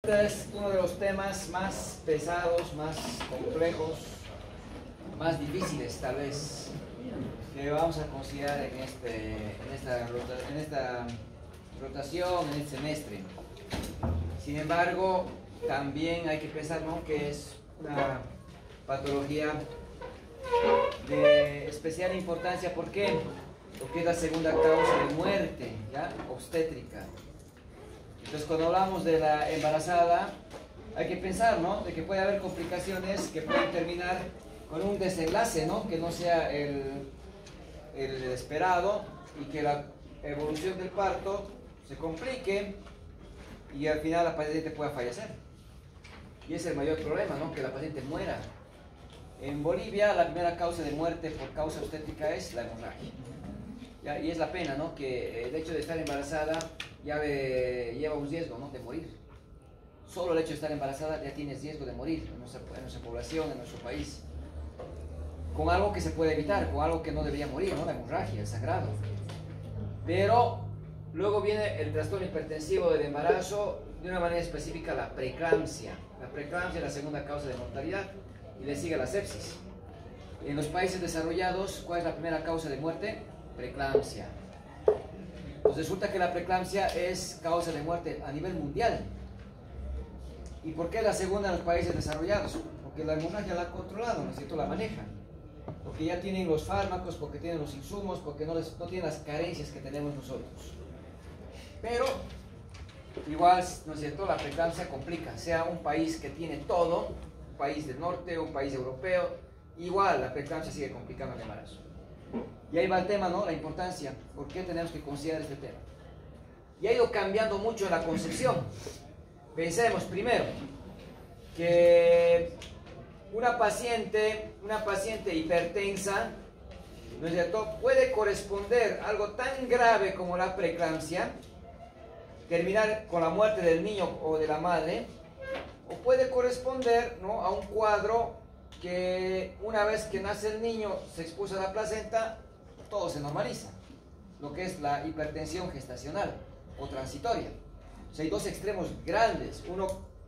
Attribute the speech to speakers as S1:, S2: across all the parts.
S1: Este es uno de los temas más pesados, más complejos, más difíciles tal vez, que vamos a considerar en esta rotación, en este semestre. Sin embargo, también hay que pensar, ¿no?, que es una patología de especial importancia. ¿Por qué? Porque es la segunda causa de muerte, ¿ya?, obstétrica. Entonces, cuando hablamos de la embarazada, hay que pensar, ¿no?, de que puede haber complicaciones que pueden terminar con un desenlace, ¿no?, que no sea el esperado, y que la evolución del parto se complique y al final la paciente pueda fallecer. Y ese es el mayor problema, ¿no?, que la paciente muera. En Bolivia, la primera causa de muerte por causa obstétrica es la hemorragia. ¿Ya? Y es la pena, ¿no?, que el hecho de estar embarazada ya lleva un riesgo, ¿no?, de morir. Solo el hecho de estar embarazada ya tienes riesgo de morir en nuestra población, en nuestro país. Con algo que se puede evitar, con algo que no debería morir, ¿no?, la hemorragia, el sangrado. Pero luego viene el trastorno hipertensivo del embarazo, de una manera específica la preeclampsia. La preeclampsia es la segunda causa de mortalidad y le sigue la sepsis. En los países desarrollados, ¿cuál es la primera causa de muerte? Preeclampsia. Pues resulta que la preeclampsia es causa de muerte a nivel mundial. ¿Y por qué la segunda en los países desarrollados? Porque la hemorragia la han controlado, ¿no es cierto?, la manejan. Porque ya tienen los fármacos, porque tienen los insumos, porque no tienen las carencias que tenemos nosotros. Pero, igual, ¿no es cierto?, la preeclampsia complica. Sea un país que tiene todo, un país del norte, un país europeo, igual la preeclampsia sigue complicando el embarazo. Y ahí va el tema, ¿no?, la importancia. ¿Por qué tenemos que considerar este tema? Y ha ido cambiando mucho en la concepción. Pensemos primero que una paciente hipertensa, ¿no es cierto?, puede corresponder a algo tan grave como la preeclampsia, terminar con la muerte del niño o de la madre, o puede corresponder, ¿no?, a un cuadro que una vez que nace el niño, se expulsa la placenta, todo se normaliza, lo que es la hipertensión gestacional o transitoria. O sea, hay dos extremos grandes, uno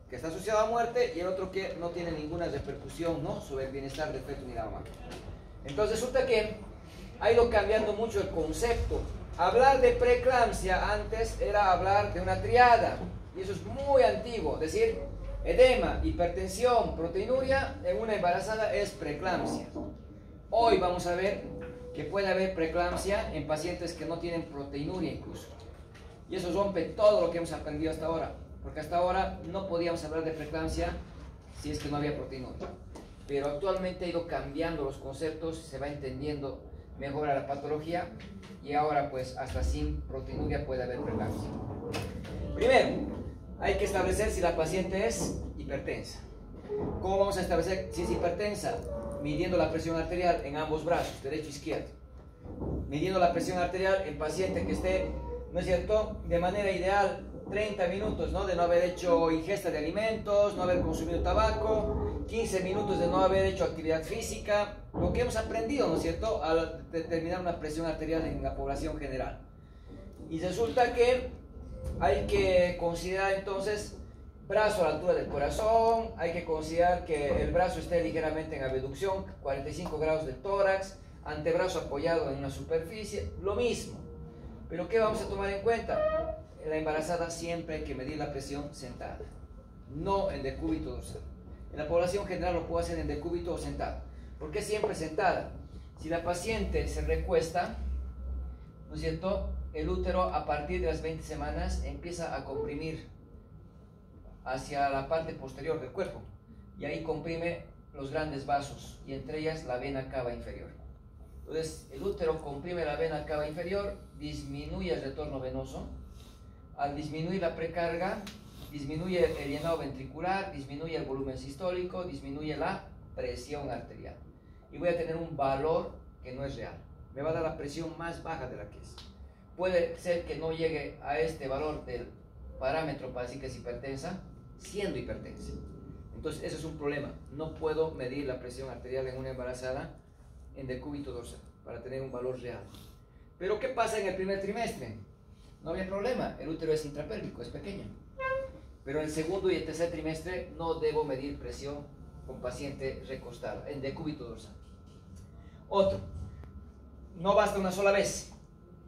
S1: que está asociado a muerte y el otro que no tiene ninguna repercusión, ¿no?, sobre el bienestar del feto ni la mamá. Entonces resulta que ha ido cambiando mucho el concepto. Hablar de preeclampsia antes era hablar de una triada, y eso es muy antiguo. Es decir, edema, hipertensión, proteinuria en una embarazada es preeclampsia. Hoy vamos a ver que puede haber preeclampsia en pacientes que no tienen proteinuria incluso. Y eso rompe todo lo que hemos aprendido hasta ahora, porque hasta ahora no podíamos hablar de preeclampsia si es que no había proteinuria. Pero actualmente ha ido cambiando los conceptos, se va entendiendo mejor la patología, y ahora pues hasta sin proteinuria puede haber preeclampsia. Primero, hay que establecer si la paciente es hipertensa. ¿Cómo vamos a establecer si es hipertensa? Midiendo la presión arterial en ambos brazos, derecho e izquierdo. Midiendo la presión arterial en paciente que esté, ¿no es cierto?, de manera ideal 30 minutos, ¿no?, de no haber hecho ingesta de alimentos, no haber consumido tabaco, 15 minutos de no haber hecho actividad física, lo que hemos aprendido, ¿no es cierto?, al determinar una presión arterial en la población general. Y resulta que hay que considerar entonces brazo a la altura del corazón, hay que considerar que el brazo esté ligeramente en abducción, 45 grados del tórax, antebrazo apoyado en una superficie, lo mismo. Pero ¿qué vamos a tomar en cuenta? En la embarazada siempre hay que medir la presión sentada, no en decúbito dorsal. En la población general lo puedo hacer en decúbito o sentado. ¿Por qué siempre sentada? Si la paciente se recuesta, ¿no es cierto?, el útero a partir de las 20 semanas empieza a comprimir hacia la parte posterior del cuerpo, y ahí comprime los grandes vasos, y entre ellas la vena cava inferior. Entonces el útero comprime la vena cava inferior, disminuye el retorno venoso. Al disminuir la precarga, disminuye el llenado ventricular, disminuye el volumen sistólico, disminuye la presión arterial, y voy a tener un valor que no es real. Me va a dar la presión más baja de la que es. Puede ser que no llegue a este valor del parámetro para decir que es hipertensa, siendo hipertensa. Entonces ese es un problema. No puedo medir la presión arterial en una embarazada en decúbito dorsal para tener un valor real. Pero ¿qué pasa en el primer trimestre? No había problema, el útero es intrapélvico, es pequeño. Pero en el segundo y el tercer trimestre no debo medir presión con paciente recostado, en decúbito dorsal. Otro, no basta una sola vez.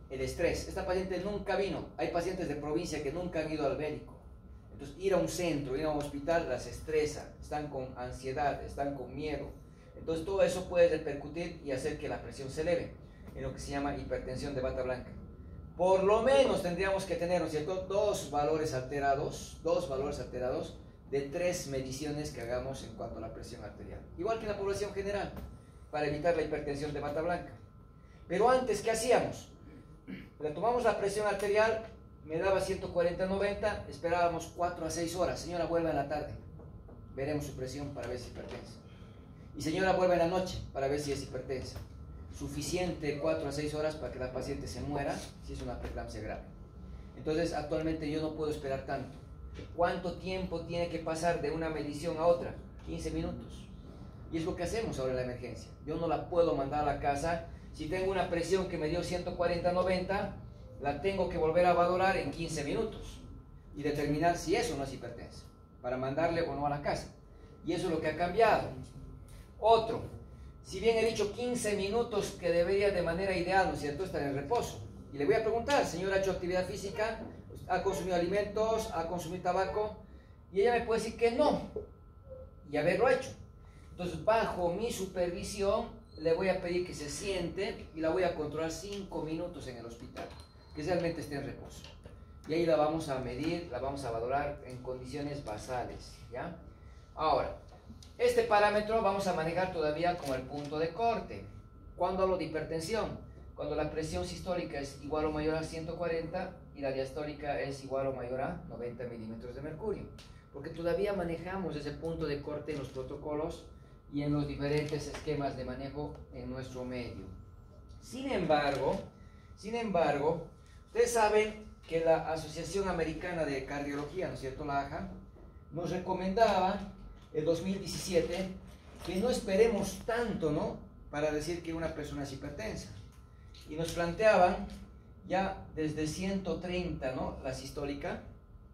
S1: El estrés. Esta paciente nunca vino. Hay pacientes de provincia que nunca han ido al médico. Entonces, ir a un centro, ir a un hospital, las estresa. Están con ansiedad, están con miedo. Entonces, todo eso puede repercutir y hacer que la presión se eleve, en lo que se llama hipertensión de bata blanca. Por lo menos tendríamos que tener, ¿no es cierto?, dos valores alterados de 3 mediciones que hagamos en cuanto a la presión arterial. Igual que en la población general, para evitar la hipertensión de bata blanca. Pero antes, ¿qué hacíamos? Le tomamos la presión arterial, me daba 140/90, esperábamos 4 a 6 horas. Señora, vuelva en la tarde, veremos su presión para ver si es hipertensa. Y señora, vuelva en la noche para ver si es hipertensa. Suficiente 4 a 6 horas para que la paciente se muera si es una preeclampsia grave. Entonces, actualmente yo no puedo esperar tanto. ¿Cuánto tiempo tiene que pasar de una medición a otra? 15 minutos. Y es lo que hacemos ahora en la emergencia. Yo no la puedo mandar a la casa. Si tengo una presión que me dio 140/90, la tengo que volver a valorar en 15 minutos y determinar si eso no es hipertensa, para mandarle o no a la casa. Y eso es lo que ha cambiado. Otro, si bien he dicho 15 minutos que debería de manera ideal, ¿no es cierto?, estar en reposo. Y le voy a preguntar, señora, ¿ha hecho actividad física? ¿Ha consumido alimentos? ¿Ha consumido tabaco? Y ella me puede decir que no, y haberlo hecho. Entonces, bajo mi supervisión, le voy a pedir que se siente y la voy a controlar 5 minutos en el hospital, que realmente esté en reposo. Y ahí la vamos a medir, la vamos a valorar en condiciones basales, ¿ya? Ahora, este parámetro vamos a manejar todavía como el punto de corte. ¿Cuándo hablo de hipertensión? Cuando la presión sistólica es igual o mayor a 140 y la diastólica es igual o mayor a 90 milímetros de mercurio. Porque todavía manejamos ese punto de corte en los protocolos y en los diferentes esquemas de manejo en nuestro medio. Sin embargo, ustedes saben que la Asociación Americana de Cardiología, ¿no es cierto?, la AHA, nos recomendaba en 2017 que no esperemos tanto, ¿no?, para decir que una persona es hipertensa. Y nos planteaban ya desde 130, ¿no?, la sistólica,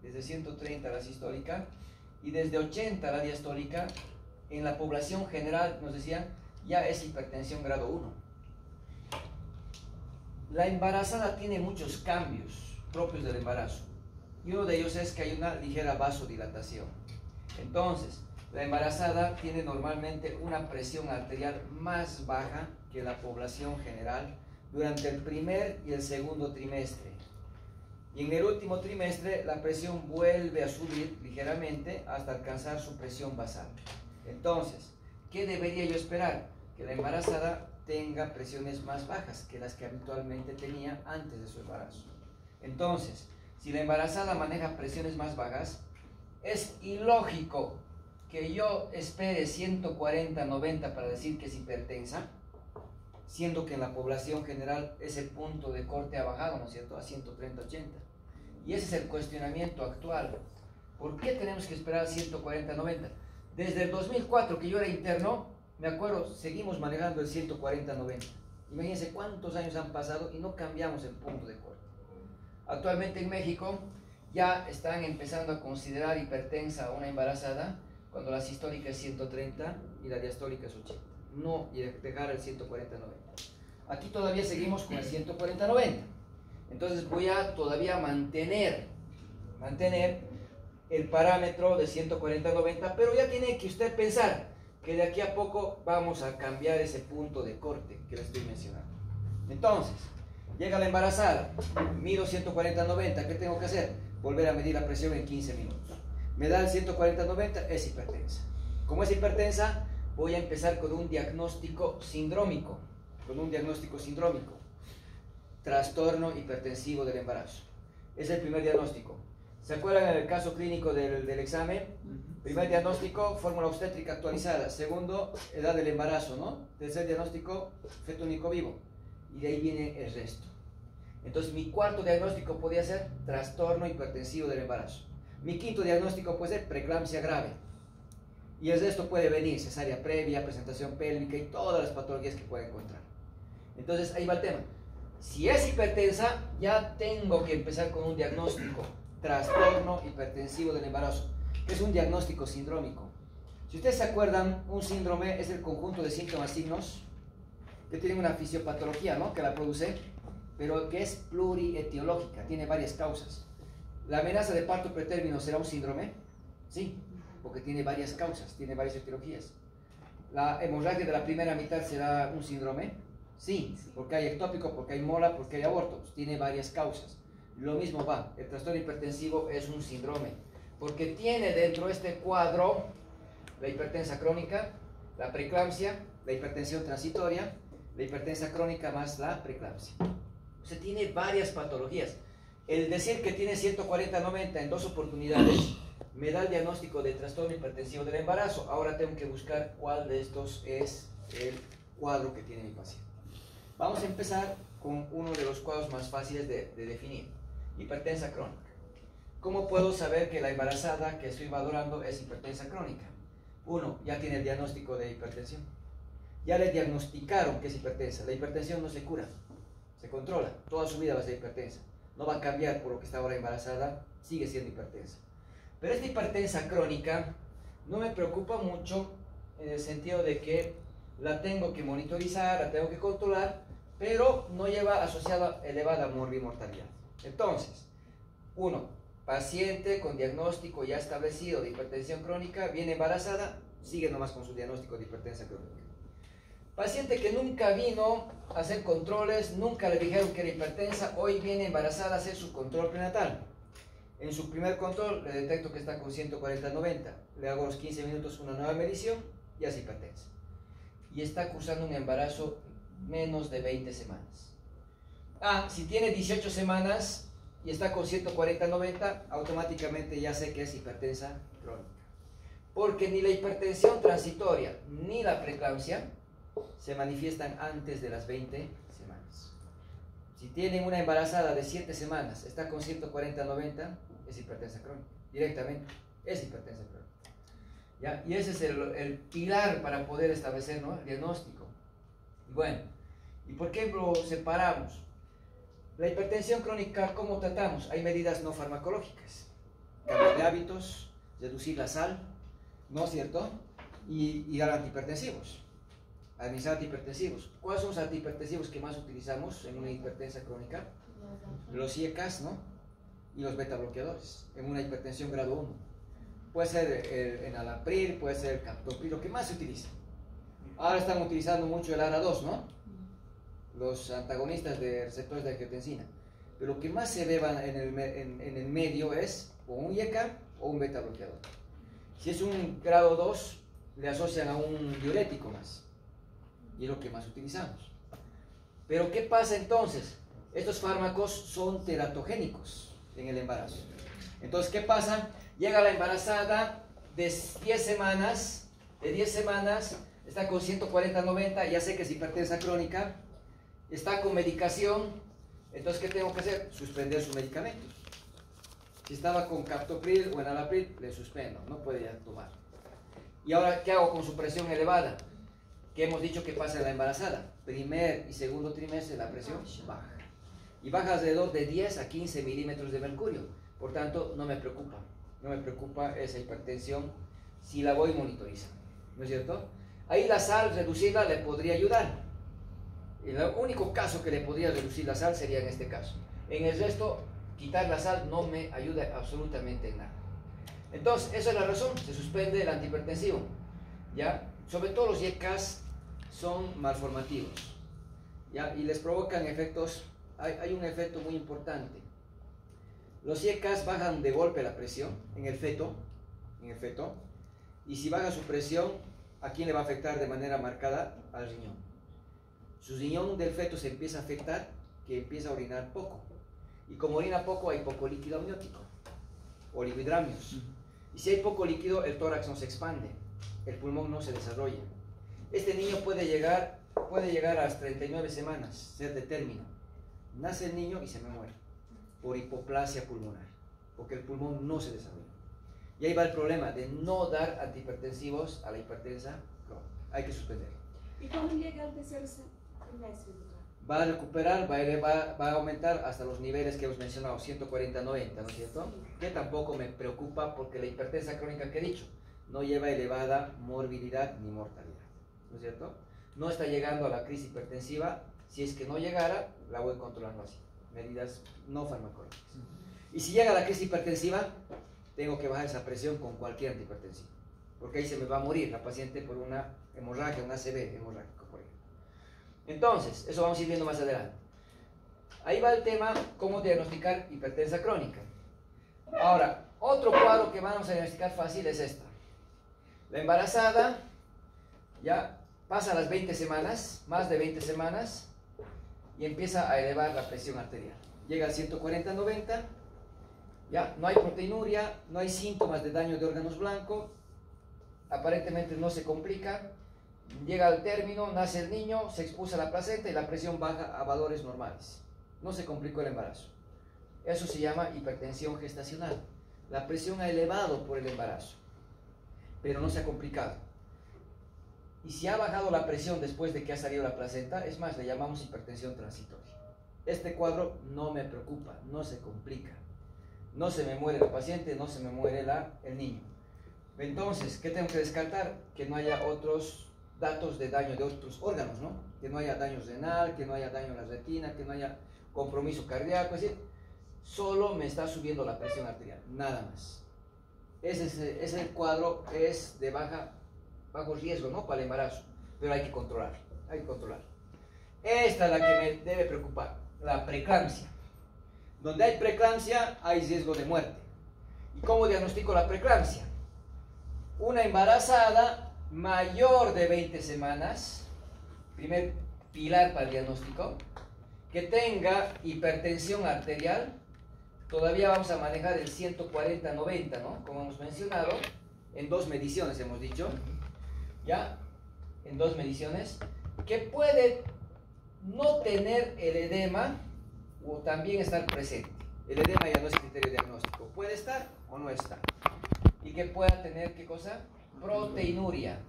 S1: desde 130 la sistólica y desde 80 la diastólica. En la población general nos decían ya es hipertensión grado 1. La embarazada tiene muchos cambios propios del embarazo y uno de ellos es que hay una ligera vasodilatación. Entonces, la embarazada tiene normalmente una presión arterial más baja que la población general durante el primer y el segundo trimestre. Y en el último trimestre la presión vuelve a subir ligeramente hasta alcanzar su presión basal. Entonces, ¿qué debería yo esperar? Que la embarazada tenga presiones más bajas que las que habitualmente tenía antes de su embarazo. Entonces, si la embarazada maneja presiones más bajas, es ilógico que yo espere 140/90 para decir que es hipertensa, siendo que en la población general ese punto de corte ha bajado, ¿no es cierto?, a 130/80. Y ese es el cuestionamiento actual. ¿Por qué tenemos que esperar 140/90? Desde el 2004, que yo era interno, me acuerdo, seguimos manejando el 140/90. Imagínense cuántos años han pasado y no cambiamos el punto de corte. Actualmente en México ya están empezando a considerar hipertensa a una embarazada cuando la sistólica es 130 y la diastólica es 80. No dejar el 140/90. Aquí todavía seguimos con el 140/90. Entonces voy a todavía mantener el parámetro de 140/90, pero ya tiene que usted pensar que de aquí a poco vamos a cambiar ese punto de corte que le estoy mencionando. Entonces, llega la embarazada, mido 140/90, ¿qué tengo que hacer? Volver a medir la presión en 15 minutos. Me da el 140/90, es hipertensa. Como es hipertensa, voy a empezar con un diagnóstico sindrómico. Trastorno hipertensivo del embarazo. Es el primer diagnóstico. ¿Se acuerdan en el caso clínico del examen? Primer diagnóstico, fórmula obstétrica actualizada. Segundo, edad del embarazo, ¿no? Tercer diagnóstico, feto único vivo. Y de ahí viene el resto. Entonces, mi cuarto diagnóstico podría ser trastorno hipertensivo del embarazo. Mi quinto diagnóstico puede ser preeclampsia grave. Y el resto puede venir cesárea previa, presentación pélvica y todas las patologías que pueda encontrar. Entonces, ahí va el tema. Si es hipertensa, ya tengo que empezar con un diagnóstico trastorno hipertensivo del embarazo, que es un diagnóstico sindrómico. Si ustedes se acuerdan, un síndrome es el conjunto de síntomas, signos, que tienen una fisiopatología, ¿no?, que la produce, pero que es plurietiológica, tiene varias causas. ¿La amenaza de parto pretérmino será un síndrome? Sí, porque tiene varias causas, tiene varias etiologías. ¿La hemorragia de la primera mitad será un síndrome? Sí, porque hay ectópico, porque hay mola, porque hay aborto, tiene varias causas. Lo mismo va, el trastorno hipertensivo es un síndrome, porque tiene dentro de este cuadro la hipertensa crónica, la preeclampsia, la hipertensión transitoria, la hipertensa crónica más la preeclampsia. O sea, tiene varias patologías. El decir que tiene 140-90 en 2 oportunidades me da el diagnóstico de trastorno hipertensivo del embarazo. Ahora tengo que buscar cuál de estos es el cuadro que tiene mi paciente. Vamos a empezar con uno de los cuadros más fáciles de definir. Hipertensa crónica. ¿Cómo puedo saber que la embarazada que estoy valorando es hipertensa crónica? Uno, ya tiene el diagnóstico de hipertensión. Ya le diagnosticaron que es hipertensa. La hipertensión no se cura, se controla. Toda su vida va a ser hipertensa. No va a cambiar por lo que está ahora embarazada, sigue siendo hipertensa. Pero esta hipertensa crónica no me preocupa mucho en el sentido de que la tengo que monitorizar, la tengo que controlar, pero no lleva asociada elevada morbimortalidad. Entonces, uno, paciente con diagnóstico ya establecido de hipertensión crónica, viene embarazada, sigue nomás con su diagnóstico de hipertensa crónica. Paciente que nunca vino a hacer controles, nunca le dijeron que era hipertensa, hoy viene embarazada a hacer su control prenatal. En su primer control le detecto que está con 140-90, le hago a los 15 minutos una nueva medición y es hipertensa. Y está cursando un embarazo menos de 20 semanas. Si tiene 18 semanas y está con 140-90, automáticamente ya sé que es hipertensa crónica. Porque ni la hipertensión transitoria ni la preeclampsia se manifiestan antes de las 20 semanas. Si tienen una embarazada de 7 semanas, está con 140-90, es hipertensa crónica. Directamente, es hipertensa crónica. ¿Ya? Y ese es el pilar para poder establecer, ¿no?, el diagnóstico. Y bueno, ¿y por qué lo separamos? La hipertensión crónica, ¿cómo tratamos? Hay medidas no farmacológicas. Cambiar de hábitos, reducir la sal, ¿no es cierto? Y dar antihipertensivos. Administrar antihipertensivos. ¿Cuáles son los antihipertensivos que más utilizamos en una hipertensa crónica? Los IECAS, ¿no? Y los beta bloqueadores en una hipertensión grado 1. Puede ser el enalapril, puede ser el captopril, lo que más se utiliza. Ahora están utilizando mucho el ARA2, ¿no? Los antagonistas de receptores de angiotensina. Pero lo que más se ve en el medio es o un IECA o un beta bloqueador. Si es un grado 2, le asocian a un diurético más. Y es lo que más utilizamos. Pero ¿qué pasa entonces? Estos fármacos son teratogénicos en el embarazo. Entonces, ¿qué pasa? Llega la embarazada de 10 semanas, está con 140-90, ya sé que es hipertensa crónica, está con medicación, entonces ¿qué tengo que hacer? Suspender sus medicamentos. Si estaba con captopril o enalapril, le suspendo, no puede ya tomar. ¿Y ahora qué hago con su presión elevada? ¿Qué hemos dicho que pasa en la embarazada? Primer y segundo trimestre la presión baja. Y baja alrededor de 10 a 15 milímetros de mercurio. Por tanto, no me preocupa. No me preocupa esa hipertensión si la voy monitorizando. ¿No es cierto? Ahí la sal, reducirla, le podría ayudar. El único caso que le podría reducir la sal sería en este caso. En el resto, quitar la sal no me ayuda absolutamente en nada. Entonces, esa es la razón. Se suspende el antihipertensivo. ¿Ya? Sobre todo los IECAS son malformativos. ¿Ya? Y les provocan efectos. Hay un efecto muy importante. Los IECAS bajan de golpe la presión en el feto, y si baja su presión, ¿a quién le va a afectar de manera marcada? Al riñón. Su riñón del feto se empieza a afectar, que empieza a orinar poco. Y como orina poco, hay poco líquido amniótico, oligohidramios. Y si hay poco líquido, el tórax no se expande, el pulmón no se desarrolla. Este niño puede llegar a las 39 semanas, ser de término. Nace el niño y se me muere por hipoplasia pulmonar, porque el pulmón no se desarrolla. Y ahí va el problema de no dar antihipertensivos a la hipertensa crónica. Hay que suspenderlo.
S2: ¿Y cómo llega al tercer trimestre, doctor?
S1: va a recuperar, va a aumentar hasta los niveles que hemos mencionado, 140-90, ¿no es cierto? Que tampoco me preocupa porque la hipertensa crónica que he dicho no lleva elevada morbilidad ni mortalidad, ¿no es cierto? No está llegando a la crisis hipertensiva. Si es que no llegara, la voy controlando así, medidas no farmacológicas. Y si llega a la crisis hipertensiva, tengo que bajar esa presión con cualquier antihipertensivo, porque ahí se me va a morir la paciente por una hemorragia, un ACV hemorrágico, por ejemplo. Entonces, eso vamos a ir viendo más adelante. Ahí va el tema, cómo diagnosticar hipertensa crónica. Ahora, otro cuadro que vamos a diagnosticar fácil es esta. La embarazada ya pasa las 20 semanas, más de 20 semanas, y empieza a elevar la presión arterial. Llega al 140-90, ya no hay proteinuria, no hay síntomas de daño de órganos blancos, aparentemente no se complica, llega al término, nace el niño, se expulsa la placenta y la presión baja a valores normales. No se complicó el embarazo. Eso se llama hipertensión gestacional. La presión ha elevado por el embarazo, pero no se ha complicado. Y si ha bajado la presión después de que ha salido la placenta, es más, le llamamos hipertensión transitoria. Este cuadro no me preocupa, no se complica. No se me muere la paciente, no se me muere el niño. Entonces, ¿qué tengo que descartar? Que no haya otros datos de daño de otros órganos, ¿no? Que no haya daño renal, que no haya daño en la retina, que no haya compromiso cardíaco, es decir, solo me está subiendo la presión arterial, nada más. Ese cuadro es de bajo riesgo, ¿no? Para el embarazo, pero hay que controlar, hay que controlar. Esta es la que me debe preocupar, la preeclampsia. Donde hay preeclampsia hay riesgo de muerte. ¿Y cómo diagnostico la preeclampsia? Una embarazada mayor de 20 semanas, primer pilar para el diagnóstico, que tenga hipertensión arterial. Todavía vamos a manejar el 140-90, ¿no? Como hemos mencionado, en 2 mediciones hemos dicho, ¿ya? En 2 mediciones, que puede no tener el edema o también estar presente. El edema ya no es criterio diagnóstico, puede estar o no está. Y que pueda tener, ¿qué cosa? Proteinuria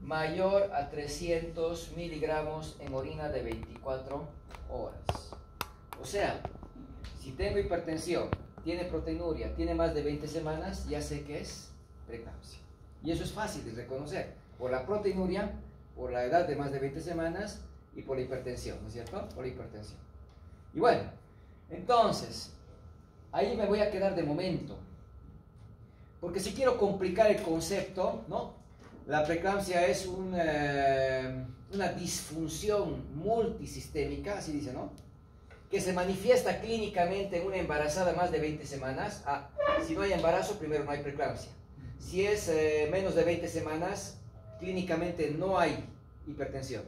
S1: mayor a 300 miligramos en orina de 24 horas. O sea, si tengo hipertensión, tiene proteinuria, tiene más de 20 semanas, ya sé que es preeclampsia. Y eso es fácil de reconocer, por la proteinuria, por la edad de más de 20 semanas y por la hipertensión, ¿no es cierto? Por la hipertensión. Y bueno, entonces, ahí me voy a quedar de momento. Porque si quiero complicar el concepto, ¿no? La preeclampsia es una disfunción multisistémica, así dice, ¿no? Que se manifiesta clínicamente en una embarazada más de 20 semanas. Si no hay embarazo, primero no hay preeclampsia. Si es menos de 20 semanas, clínicamente no hay hipertensión.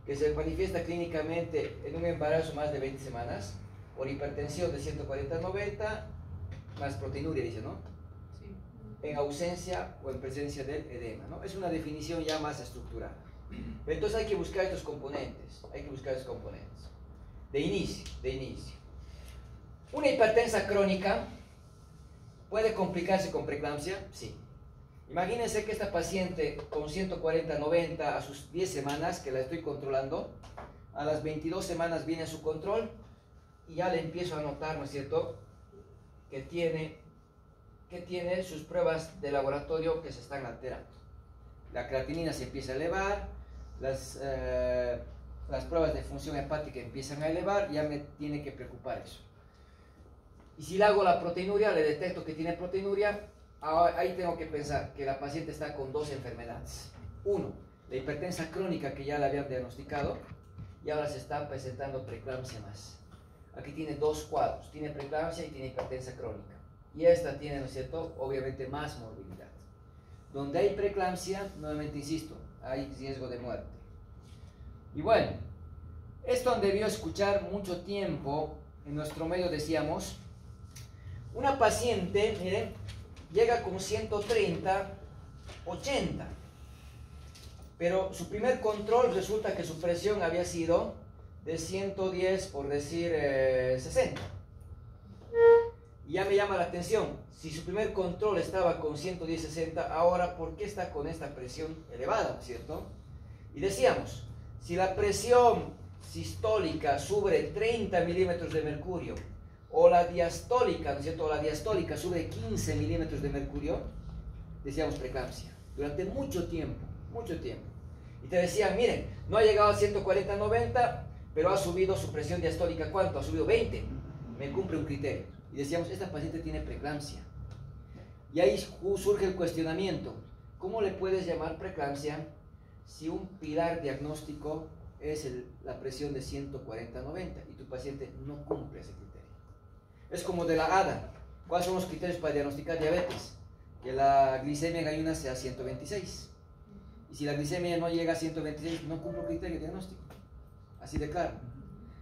S1: Que se manifiesta clínicamente en un embarazo más de 20 semanas, por hipertensión de 140-90, más proteinuria, dice, ¿no? Sí. En ausencia o en presencia del edema, ¿no? Es una definición ya más estructurada. Entonces hay que buscar estos componentes, de inicio. Una hipertensa crónica puede complicarse con preeclampsia, sí. Imagínense que esta paciente con 140-90 a sus 10 semanas, que la estoy controlando, a las 22 semanas viene su control y ya le empiezo a notar, ¿no es cierto?, que tiene sus pruebas de laboratorio que se están alterando. La creatinina se empieza a elevar, las pruebas de función hepática empiezan a elevar, ya me tiene que preocupar eso. Y si le hago la proteinuria, le detecto que tiene proteinuria, ahí tengo que pensar que la paciente está con 2 enfermedades. Uno, la hipertensa crónica que ya la habían diagnosticado y ahora se está presentando preeclampsia más. Aquí tiene 2 cuadros, tiene preeclampsia y tiene hipertensa crónica. Y esta tiene, ¿no es cierto?, obviamente más morbilidad. Donde hay preeclampsia, nuevamente insisto, hay riesgo de muerte. Y bueno, esto han debido escuchar mucho tiempo. En nuestro medio decíamos, una paciente, miren, llega con 130, 80, pero su primer control resulta que su presión había sido de 110, por decir 60. Y ya me llama la atención, si su primer control estaba con 110, 60, ahora ¿por qué está con esta presión elevada, cierto? Y decíamos, si la presión sistólica sube 30 milímetros de mercurio, o la diastólica, ¿no es cierto? O la diastólica sube 15 milímetros de mercurio, decíamos preeclampsia, durante mucho tiempo, mucho tiempo. Y te decían, miren, no ha llegado a 140-90, pero ha subido su presión diastólica, ¿cuánto? Ha subido 20, me cumple un criterio. Y decíamos, esta paciente tiene preeclampsia. Y ahí surge el cuestionamiento, ¿cómo le puedes llamar preeclampsia si un pilar diagnóstico es la presión de 140-90 y tu paciente no cumple ese criterio? Es como de la ADA. ¿Cuáles son los criterios para diagnosticar diabetes? Que la glicemia en ayunas sea 126. Y si la glicemia no llega a 126, no cumple el criterio diagnóstico. Así de claro.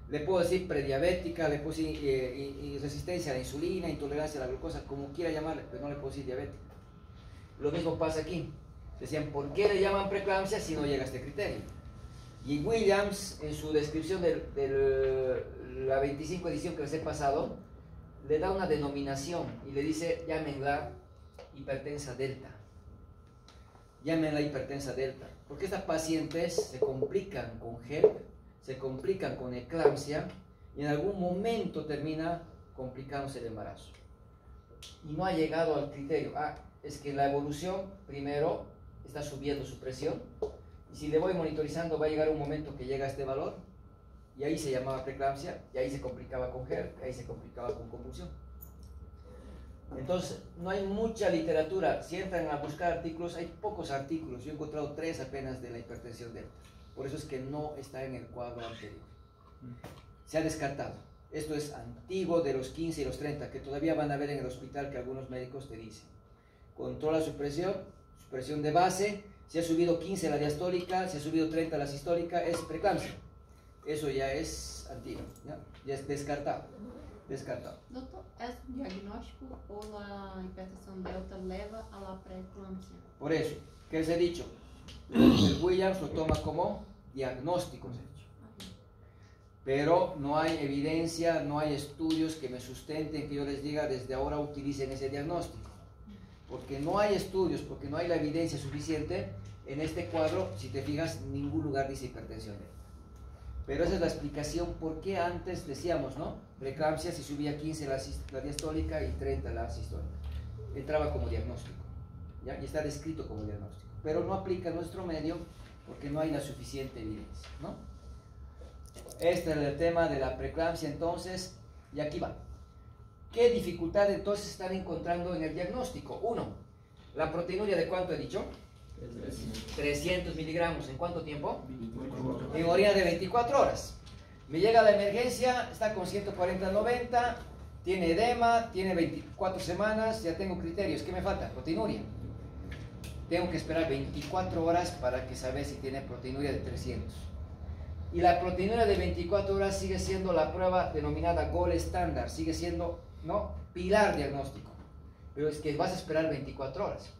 S1: Le puedo decir prediabética, le puedo decir resistencia a la insulina, intolerancia a la glucosa, como quiera llamarle, pero no le puedo decir diabética. Lo mismo pasa aquí. Decían, ¿por qué le llaman preeclampsia si no llega a este criterio? Y Williams, en su descripción de la 25 edición que les he pasado, le da una denominación y le dice, llámenla hipertensa delta. Llámenla hipertensa delta. Porque estas pacientes se complican con HEP, se complican con eclampsia y en algún momento termina complicándose el embarazo. Y no ha llegado al criterio. Es que la evolución primero está subiendo su presión y si le voy monitorizando va a llegar un momento que llega a este valor y ahí se llamaba preeclampsia y ahí se complicaba con HERP, ahí se complicaba con convulsión. Entonces no hay mucha literatura. Si entran a buscar artículos, hay pocos artículos. Yo he encontrado 3 apenas de la hipertensión delta. Por eso es que no está en el cuadro anterior. Se ha descartado. Esto es antiguo de los 15 y los 30, que todavía van a ver en el hospital que algunos médicos te dicen. Controla su presión de base. Si ha subido 15 la diastólica, si ha subido 30 la sistólica, es preeclampsia. Eso ya es antiguo, ya es descartado. Descartado.
S2: Doutor, ¿es un diagnóstico o la hipertensión delta leva a la preeclampsia?
S1: Por eso, ¿qué les he dicho? El Williams lo toma como diagnóstico, pero no hay evidencia, no hay estudios que me sustenten que yo les diga desde ahora utilicen ese diagnóstico. Porque no hay estudios, porque no hay la evidencia suficiente. En este cuadro, si te fijas, ningún lugar dice hipertensión delta. Pero esa es la explicación por qué antes decíamos, ¿no? Preeclampsia si subía 15 la diastólica y 30 la sistólica. Entraba como diagnóstico, ¿ya? Y está descrito como diagnóstico. Pero no aplica a nuestro medio porque no hay la suficiente evidencia, ¿no? Este es el tema de la preeclampsia entonces, y aquí va. ¿Qué dificultad entonces están encontrando en el diagnóstico? 1. La proteinuria, ¿de cuánto he dicho? 300 miligramos. ¿En cuánto tiempo? 24 en orina de 24 horas. Me llega a la emergencia, está con 140-90, tiene edema, tiene 24 semanas, ya tengo criterios. ¿Qué me falta? Proteinuria. Tengo que esperar 24 horas para que saber si tiene proteinuria de 300. Y la proteinuria de 24 horas sigue siendo la prueba denominada gold estándar, sigue siendo, ¿no?, pilar diagnóstico. Pero es que vas a esperar 24 horas.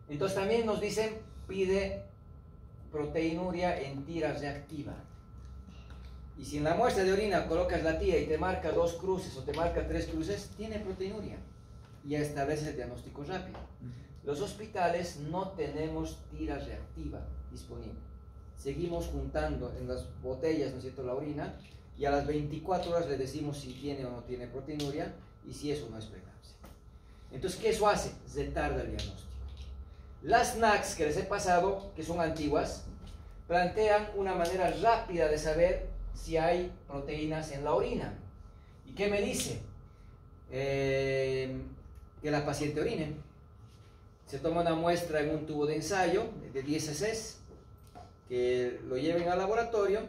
S1: Entonces también nos dicen, pide proteinuria en tira reactiva. Y si en la muestra de orina colocas la tira y te marca 2 cruces o te marca 3 cruces, tiene proteinuria. Y ya estableces el diagnóstico rápido. Los hospitales no tenemos tira reactiva disponible. Seguimos juntando en las botellas, ¿no es cierto?, la orina, y a las 24 horas le decimos si tiene o no tiene proteinuria y si eso no es preeclampsia. Entonces, ¿qué eso hace? Retarda el diagnóstico. Las NACs que les he pasado, que son antiguas, plantean una manera rápida de saber si hay proteínas en la orina. ¿Y qué me dice? Que la paciente orine. Se toma una muestra en un tubo de ensayo de 10 cc, que lo lleven al laboratorio,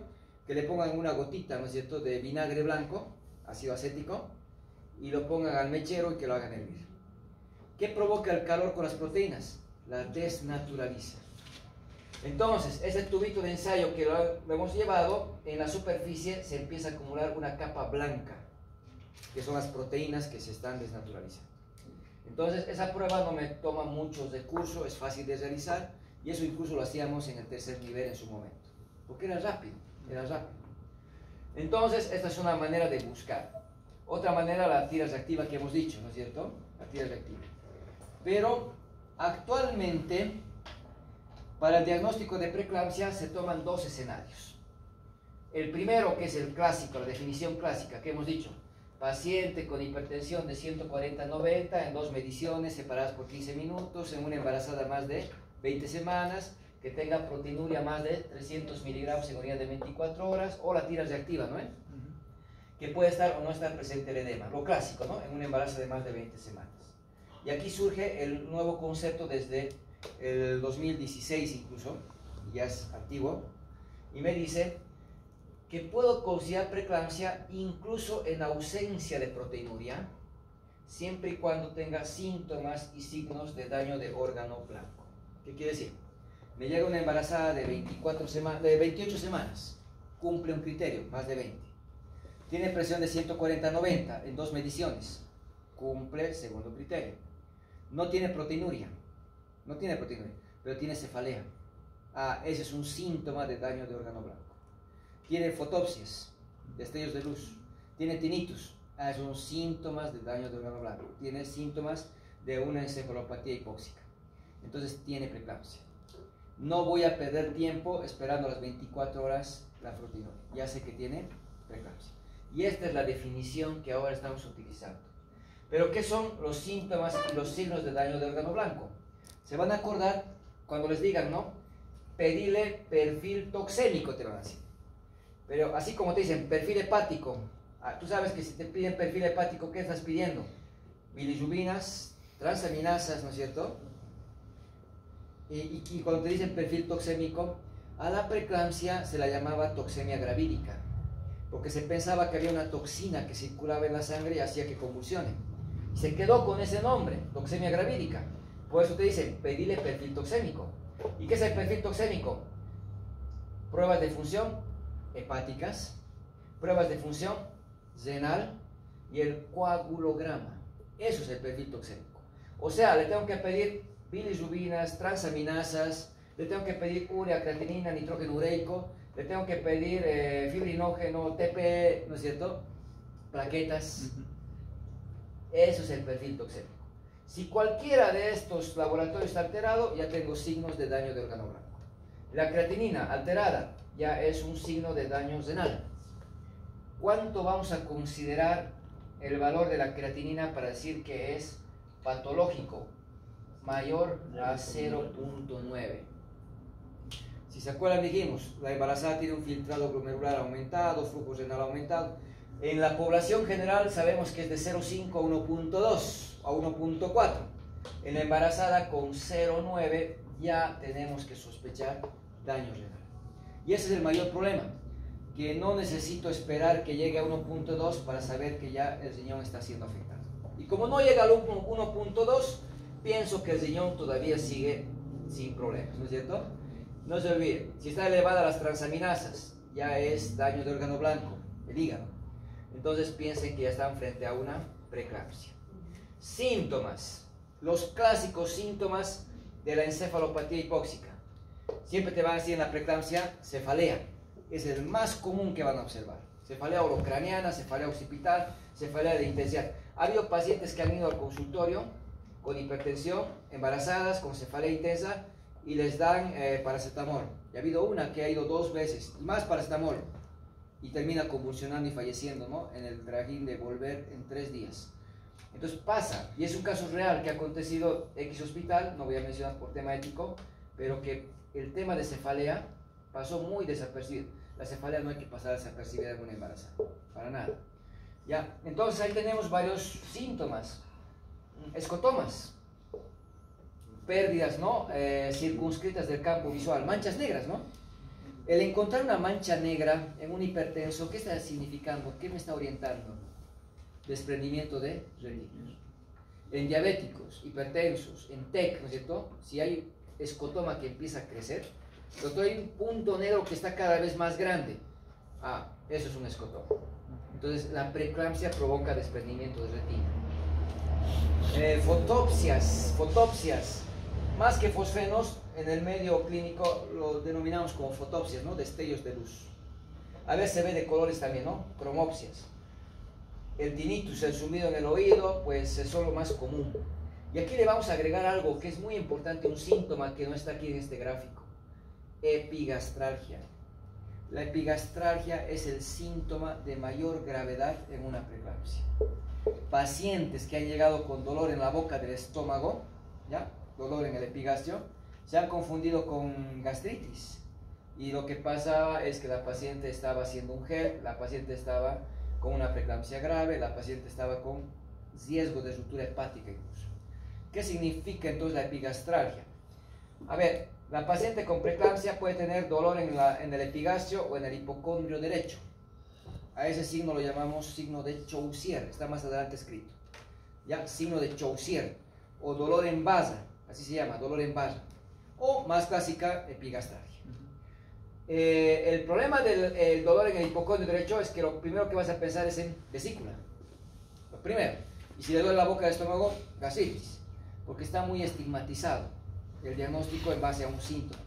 S1: que le pongan una gotita, ¿no es cierto?, de vinagre blanco, ácido acético, y lo pongan al mechero y que lo hagan hervir. ¿Qué provoca el calor con las proteínas? La desnaturaliza. Entonces, ese tubito de ensayo que lo hemos llevado, en la superficie se empieza a acumular una capa blanca, que son las proteínas que se están desnaturalizando. Entonces, esa prueba no me toma muchos recursos, es fácil de realizar, y eso incluso lo hacíamos en el tercer nivel en su momento, porque era rápido, era rápido. Entonces, esta es una manera de buscar. Otra manera, la tira reactiva que hemos dicho, ¿no es cierto? La tira reactiva. Pero, actualmente, para el diagnóstico de preeclampsia se toman 2 escenarios. El primero, que es el clásico, la definición clásica que hemos dicho. Paciente con hipertensión de 140/90 en 2 mediciones separadas por 15 minutos, en una embarazada más de 20 semanas, que tenga proteinuria más de 300 miligramos en unidad de 24 horas, o la tira reactiva, ¿no? Que puede estar o no estar presente el edema, lo clásico, ¿no? En un embarazo de más de 20 semanas. Y aquí surge el nuevo concepto desde el 2016 incluso, ya es antiguo, y me dice que puedo considerar preeclampsia incluso en ausencia de proteinuria, siempre y cuando tenga síntomas y signos de daño de órgano blanco. ¿Qué quiere decir? Me llega una embarazada de 28 semanas, cumple un criterio, más de 20. Tiene presión de 140/90 en 2 mediciones, cumple el segundo criterio. No tiene proteinuria, pero tiene cefalea. Ese es un síntoma de daño de órgano blanco. Tiene fotopsias, destellos de luz. Tiene tinnitus. Son síntomas de daño de órgano blanco. Tiene síntomas de una encefalopatía hipóxica. Entonces tiene preeclampsia. No voy a perder tiempo esperando las 24 horas la proteinuria. Ya sé que tiene preeclampsia. Y esta es la definición que ahora estamos utilizando. Pero ¿qué son los síntomas y los signos de daño de órgano blanco? Se van a acordar cuando les digan, ¿no? Pedile perfil toxémico, te van a decir. Pero así como te dicen perfil hepático, tú sabes que si te piden perfil hepático, ¿qué estás pidiendo? Bilirrubinas, transaminasas, ¿no es cierto? Y cuando te dicen perfil toxémico, a la preeclampsia se la llamaba toxemia gravídica, porque se pensaba que había una toxina que circulaba en la sangre y hacía que convulsione. Y se quedó con ese nombre, toxemia gravídica. Por eso te dicen, pedile perfil toxémico. ¿Y qué es el perfil toxémico? Pruebas de función hepáticas, pruebas de función renal y el coagulograma. Eso es el perfil toxémico. O sea, le tengo que pedir bilirrubinas, transaminasas, le tengo que pedir urea, creatinina, nitrógeno ureico, le tengo que pedir fibrinógeno, TP, ¿no es cierto? Plaquetas. Eso es el perfil toxémico. Si cualquiera de estos laboratorios está alterado, ya tengo signos de daño de órgano blanco. La creatinina alterada ya es un signo de daño renal. ¿Cuánto vamos a considerar el valor de la creatinina para decir que es patológico? Mayor a 0.9. Si se acuerdan, dijimos, la embarazada tiene un filtrado glomerular aumentado, flujo renal aumentado. En la población general sabemos que es de 0.5 a 1.2 a 1.4. En la embarazada con 0.9 ya tenemos que sospechar daño renal. Y ese es el mayor problema, que no necesito esperar que llegue a 1.2 para saber que ya el riñón está siendo afectado. Y como no llega al 1.2, pienso que el riñón todavía sigue sin problemas, ¿no es cierto? No se olvide, si está elevada las transaminasas, ya es daño de órgano blanco, el hígado. Entonces piensen que ya están frente a una preeclampsia. Síntomas, los clásicos síntomas de la encefalopatía hipóxica. Siempre te van a decir en la preeclampsia cefalea, es el más común que van a observar. Cefalea orocraniana, cefalea occipital, cefalea de intensidad. Ha habido pacientes que han ido al consultorio con hipertensión, embarazadas, con cefalea intensa, y les dan paracetamol. Y ha habido una que ha ido 2 veces, y más paracetamol, y termina convulsionando y falleciendo, ¿no? En el trajín de volver en 3 días. Entonces pasa, y es un caso real que ha acontecido X hospital, no voy a mencionar por tema ético, pero que el tema de cefalea pasó muy desapercibido. La cefalea no hay que pasar desapercibida en una embarazada, para nada. Ya, entonces ahí tenemos varios síntomas. Escotomas, pérdidas, ¿no? Circunscritas del campo visual, manchas negras, ¿no? El encontrar una mancha negra en un hipertenso, ¿qué está significando? ¿Qué me está orientando? Desprendimiento de retina. En diabéticos, hipertensos, en TEC, ¿no es cierto? Si hay escotoma que empieza a crecer, pero hay un punto negro que está cada vez más grande. Eso es un escotoma. Entonces la preeclampsia provoca desprendimiento de retina. Fotopsias, más que fosfenos, en el medio clínico lo denominamos como fotopsias, ¿no? Destellos de luz. A veces se ve de colores también, ¿no? Cromopsias. El tinnitus, el zumbido en el oído, pues es lo más común. Y aquí le vamos a agregar algo que es muy importante, un síntoma que no está aquí en este gráfico: epigastralgia. La epigastralgia es el síntoma de mayor gravedad en una preeclampsia. Pacientes que han llegado con dolor en la boca del estómago, ¿ya? Dolor en el epigastrio, se han confundido con gastritis. Y lo que pasaba es que la paciente estaba haciendo un gel, la paciente estaba con una preeclampsia grave, la paciente estaba con riesgo de ruptura hepática incluso. ¿Qué significa entonces la epigastralgia? A ver, la paciente con preeclampsia puede tener dolor en el epigastrio o en el hipocondrio derecho. A ese signo lo llamamos signo de Chaucier, está más adelante escrito. ¿Ya? Signo de Chaucier, o dolor en basa, así se llama, dolor en basa. O más clásica, epigastralgia. El problema del dolor en el hipocondrio derecho es que lo primero que vas a pensar es en vesícula. Lo primero. Y si le duele la boca del estómago, gastritis. Porque está muy estigmatizado el diagnóstico en base a un síntoma.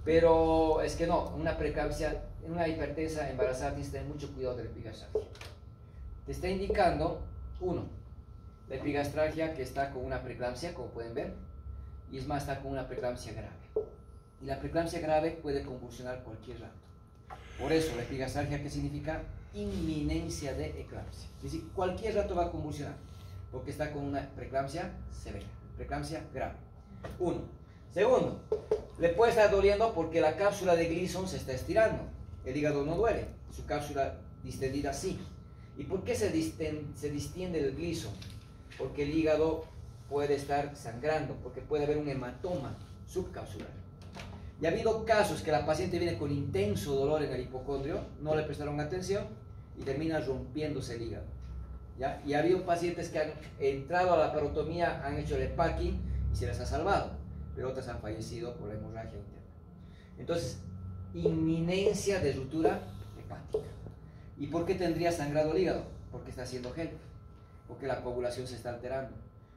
S1: Pero es que no, una preeclampsia, una hipertensa embarazada tienes que tener mucho cuidado de la epigastralgia. Te está indicando, uno, la epigastralgia que está con una preeclampsia, como pueden ver, y es más, está con una preeclampsia grave. Y la preeclampsia grave puede convulsionar cualquier rato. Por eso, la epigastralgia, ¿qué significa? Inminencia de eclampsia. Es decir, cualquier rato va a convulsionar, porque está con una preeclampsia severa, preeclampsia grave. Uno. Segundo, le puede estar doliendo porque la cápsula de Gleason se está estirando. El hígado no duele, su cápsula distendida sí. ¿Y por qué se distiende el Gleason? Porque el hígado puede estar sangrando, porque puede haber un hematoma subcapsular. Y ha habido casos que la paciente viene con intenso dolor en el hipocondrio, no le prestaron atención y termina rompiéndose el hígado. ¿Ya? Y ha habido pacientes que han entrado a la parotomía, han hecho el EPACI y se les ha salvado, pero otras han fallecido por la hemorragia interna. Entonces, inminencia de ruptura hepática. ¿Y por qué tendría sangrado el hígado? Porque está haciendo gel, porque la coagulación se está alterando.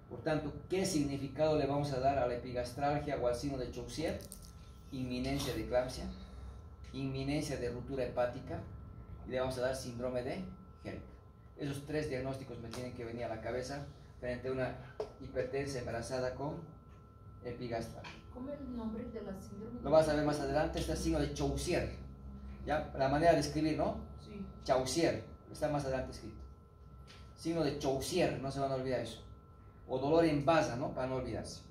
S1: Por tanto, ¿qué significado le vamos a dar a la epigastralgia o al signo de Chaucier? Inminencia de eclampsia, inminencia de ruptura hepática, y le vamos a dar síndrome de Hellp. Esos tres diagnósticos me tienen que venir a la cabeza frente a una hipertensa embarazada con epigastralgia.
S2: ¿Cómo es el nombre de la síndrome?
S1: Lo vas a ver más adelante, está el signo de Chaucier. ¿Ya? La manera de escribir, ¿no?
S2: Sí.
S1: Chaucier, está más adelante escrito. Signo de Chaucier, no se van a olvidar eso. O dolor en basa, ¿no? Para no olvidarse.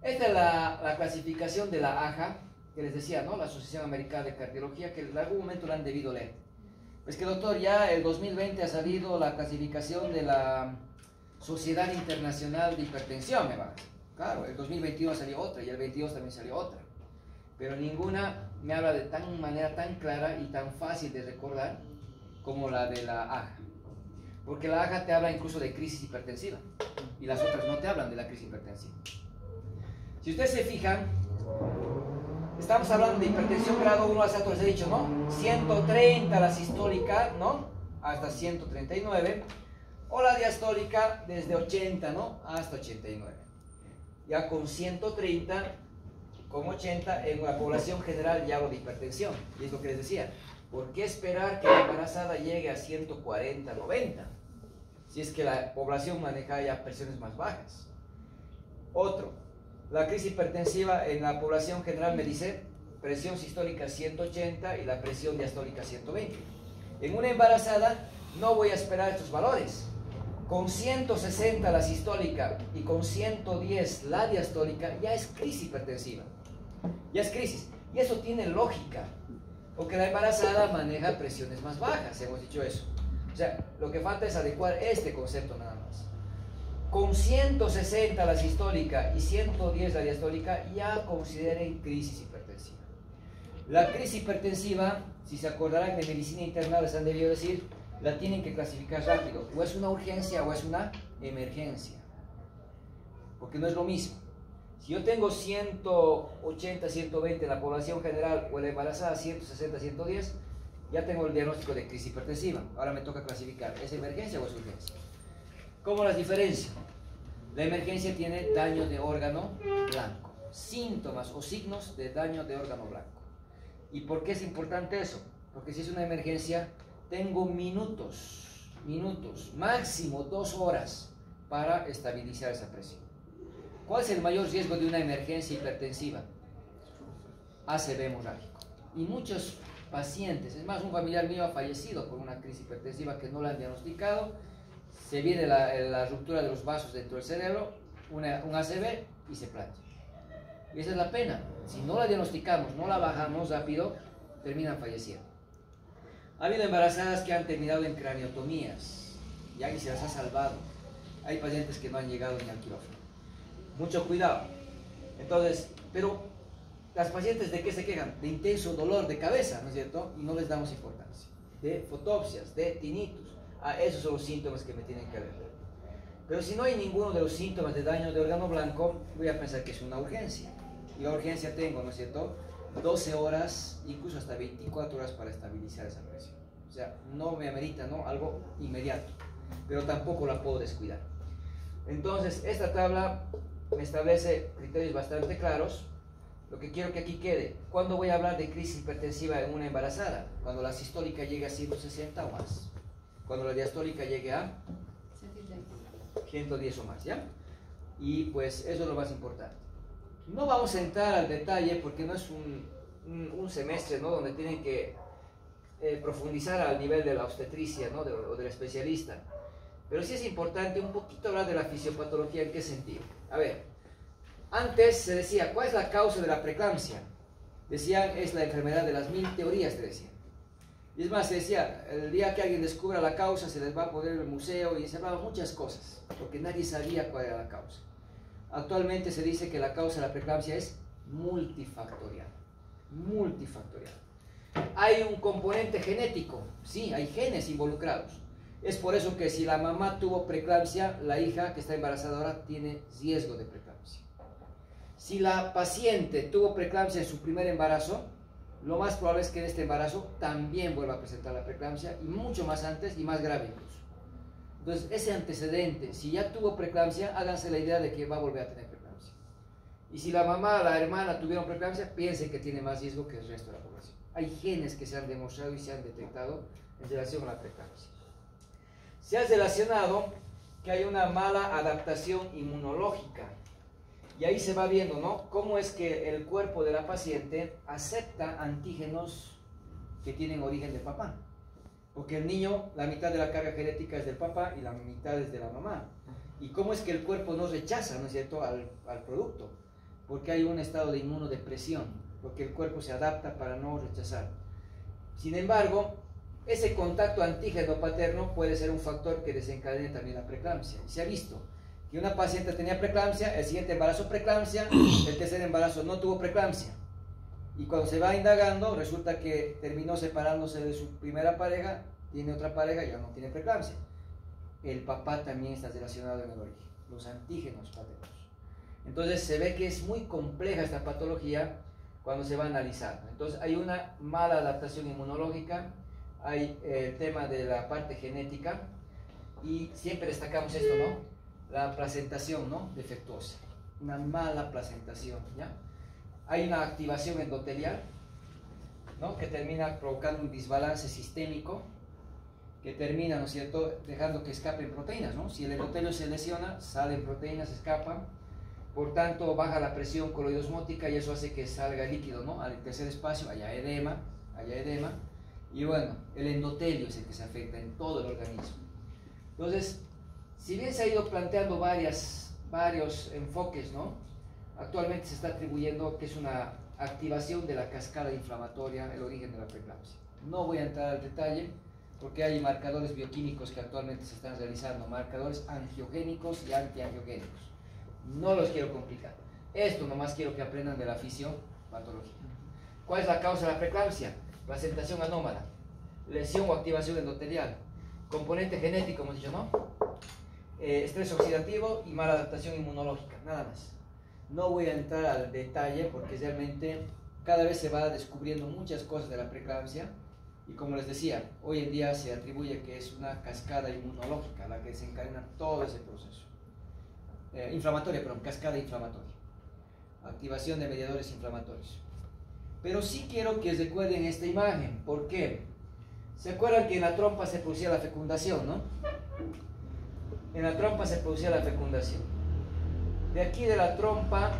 S1: Esta es la clasificación de la AJA, que les decía, ¿no? La Asociación Americana de Cardiología, que en algún momento la han debido leer. Pues que, doctor, ya el 2020 ha salido la clasificación de la Sociedad Internacional de Hipertensión, me va. Claro, el 2021 salió otra y el 22 también salió otra. Pero ninguna me habla de manera tan clara y tan fácil de recordar como la de la AJA. Porque la AJA te habla incluso de crisis hipertensiva y las otras no te hablan de la crisis hipertensiva. Si ustedes se fijan, estamos hablando de hipertensión grado 1 hasta, les he dicho, ¿no? 130 la sistólica, ¿no? Hasta 139. O la diastólica desde 80, ¿no? Hasta 89. Ya con 130, con 80, en la población general ya hablo de hipertensión. Y es lo que les decía. ¿Por qué esperar que la embarazada llegue a 140, 90? Si es que la población maneja ya presiones más bajas. Otro. La crisis hipertensiva en la población general me dice presión sistólica 180 y la presión diastólica 120. En una embarazada no voy a esperar estos valores. Con 160 la sistólica y con 110 la diastólica ya es crisis hipertensiva. Ya es crisis. Y eso tiene lógica. Porque la embarazada maneja presiones más bajas, hemos dicho eso. O sea, lo que falta es adecuar este concepto nada más. Con 160 la sistólica y 110 la diastólica ya consideren crisis hipertensiva. La crisis hipertensiva, si se acordarán de medicina interna, les han debido decir, la tienen que clasificar rápido. O es una urgencia o es una emergencia. Porque no es lo mismo. Si yo tengo 180, 120 en la población general o en la embarazada 160, 110, ya tengo el diagnóstico de crisis hipertensiva. Ahora me toca clasificar, ¿es emergencia o es urgencia? ¿Cómo las diferencio? La emergencia tiene daño de órgano blanco, síntomas o signos de daño de órgano blanco. ¿Y por qué es importante eso? Porque si es una emergencia, tengo minutos, máximo 2 horas para estabilizar esa presión. ¿Cuál es el mayor riesgo de una emergencia hipertensiva? ACV hemorrágico. Y muchos pacientes. Es más, un familiar mío ha fallecido por una crisis hipertensiva que no la han diagnosticado. Se viene la ruptura de los vasos dentro del cerebro, un ACV y se plancha. Y esa es la pena. Si no la diagnosticamos, no la bajamos rápido, terminan falleciendo. Ha habido embarazadas que han terminado en craniotomías, ya que se las ha salvado. Hay pacientes que no han llegado ni al quirófano. Mucho cuidado. Entonces, pero las pacientes ¿de qué se quejan? De intenso dolor de cabeza, ¿no es cierto? Y no les damos importancia. De fotopsias, de tinnitus. Esos son los síntomas que me tienen que alertar. Pero si no hay ninguno de los síntomas de daño de órgano blanco, voy a pensar que es una urgencia. Y la urgencia tengo, ¿no es cierto?, 12 horas, incluso hasta 24 horas para estabilizar esa presión. O sea, no me amerita, ¿no?, algo inmediato, pero tampoco la puedo descuidar. Entonces, esta tabla me establece criterios bastante claros. Lo que quiero que aquí quede: ¿cuándo voy a hablar de crisis hipertensiva en una embarazada? Cuando la sistólica llegue a 160 o más. Cuando la diastólica llegue a 110 o más, ¿ya? Y pues eso es lo más importante. No vamos a entrar al detalle porque no es un semestre, ¿no?, donde tienen que profundizar al nivel de la obstetricia, ¿no?, o del especialista. Pero sí es importante un poquito hablar de la fisiopatología. ¿En qué sentido? A ver, antes se decía, ¿cuál es la causa de la preeclampsia? Decían, es la enfermedad de las 1000 teorías, te decían. Y es más, se decía, el día que alguien descubra la causa se les va a poner el museo, y se hablaban muchas cosas, porque nadie sabía cuál era la causa. Actualmente se dice que la causa de la preeclampsia es multifactorial. Multifactorial. Hay un componente genético, sí, hay genes involucrados. Es por eso que si la mamá tuvo preeclampsia, la hija que está embarazada ahora tiene riesgo de preeclampsia. Si la paciente tuvo preeclampsia en su primer embarazo, lo más probable es que en este embarazo también vuelva a presentar la preeclampsia, y mucho más antes y más grave incluso. Entonces, ese antecedente, si ya tuvo preeclampsia, háganse la idea de que va a volver a tener preeclampsia. Y si la mamá, la hermana tuvieron preeclampsia, piensen que tiene más riesgo que el resto de la población. Hay genes que se han demostrado y se han detectado en relación con la preeclampsia. Se ha relacionado que hay una mala adaptación inmunológica. Y ahí se va viendo, ¿no?, cómo es que el cuerpo de la paciente acepta antígenos que tienen origen del papá. Porque el niño, la mitad de la carga genética es del papá y la mitad es de la mamá. Y cómo es que el cuerpo no rechaza, ¿no es cierto?, al producto. Porque hay un estado de inmunodepresión, porque el cuerpo se adapta para no rechazar. Sin embargo, ese contacto antígeno paterno puede ser un factor que desencadene también la preeclampsia. Y se ha visto que una paciente tenía preeclampsia, el siguiente embarazo preeclampsia, el tercer embarazo no tuvo preeclampsia. Y cuando se va indagando, resulta que terminó separándose de su primera pareja, tiene otra pareja y ya no tiene preeclampsia. El papá también está relacionado en el origen, los antígenos paternos. Entonces se ve que es muy compleja esta patología cuando se va analizando. Entonces hay una mala adaptación inmunológica, hay el tema de la parte genética, y siempre destacamos esto, ¿no?, la placentación, ¿no?, defectuosa, una mala placentación, ¿ya? Hay una activación endotelial, ¿no?, que termina provocando un desbalance sistémico, que termina, ¿no es cierto?, dejando que escapen proteínas, ¿no? Si el endotelio se lesiona, salen proteínas, escapan, por tanto baja la presión coloidosmótica y eso hace que salga líquido, ¿no?, al tercer espacio, haya edema, y bueno, el endotelio es el que se afecta en todo el organismo. Entonces, si bien se ha ido planteando varios enfoques, ¿no?, actualmente se está atribuyendo que es una activación de la cascada inflamatoria el origen de la preeclampsia. No voy a entrar al detalle porque hay marcadores bioquímicos que actualmente se están realizando, marcadores angiogénicos y antiangiogénicos. No los quiero complicar. Esto nomás quiero que aprendan de la fisiopatología. ¿Cuál es la causa de la preeclampsia? Placentación anómala, lesión o activación endotelial, componente genético, hemos dicho, ¿no?, estrés oxidativo y mala adaptación inmunológica, nada más. No voy a entrar al detalle porque realmente cada vez se va descubriendo muchas cosas de la preeclampsia, y como les decía, hoy en día se atribuye que es una cascada inmunológica la que desencadena todo ese proceso. Cascada inflamatoria, activación de mediadores inflamatorios. Pero sí quiero que recuerden esta imagen. ¿Por qué? ¿Se acuerdan que en la trompa se producía la fecundación, no? En la trompa se producía la fecundación. De aquí de la trompa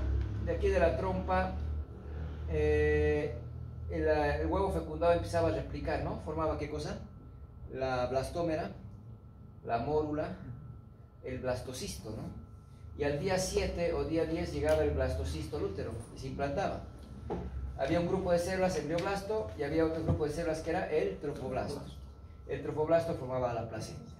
S1: el huevo fecundado empezaba a replicar, ¿no? Formaba ¿qué cosa? La blastómera, la mórula, el blastocisto, ¿no? Y al día 7 o día 10 llegaba el blastocisto al útero y se implantaba. Había un grupo de células embrioblasto y había otro grupo de células que era el trofoblasto. El trofoblasto formaba la placenta.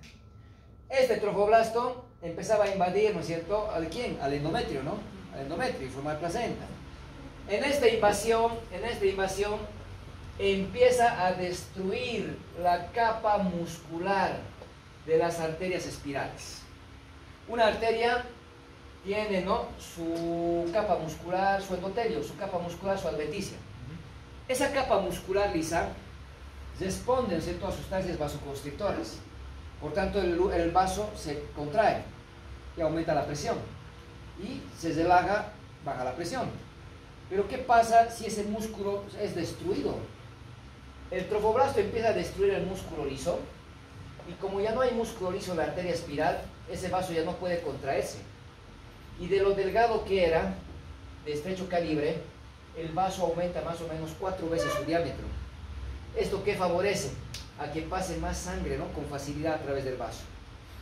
S1: Este trofoblasto empezaba a invadir, ¿no es cierto? ¿Al quién? Al endometrio, ¿no? Al endometrio y formar placenta. En esta invasión empieza a destruir la capa muscular de las arterias espirales. Una arteria tiene, ¿no?, su capa muscular, su endotelio, su capa muscular, su adventicia. Esa capa muscular lisa responde, ¿no es cierto?, a sustancias vasoconstrictoras. Por tanto, el vaso se contrae y aumenta la presión. Y se relaja, baja la presión. Pero ¿qué pasa si ese músculo es destruido? El trofoblasto empieza a destruir el músculo liso y como ya no hay músculo liso en la arteria espiral, ese vaso ya no puede contraerse. Y de lo delgado que era, de estrecho calibre, el vaso aumenta más o menos 4 veces su diámetro. ¿Esto qué favorece? A que pase más sangre, ¿no?, con facilidad a través del vaso.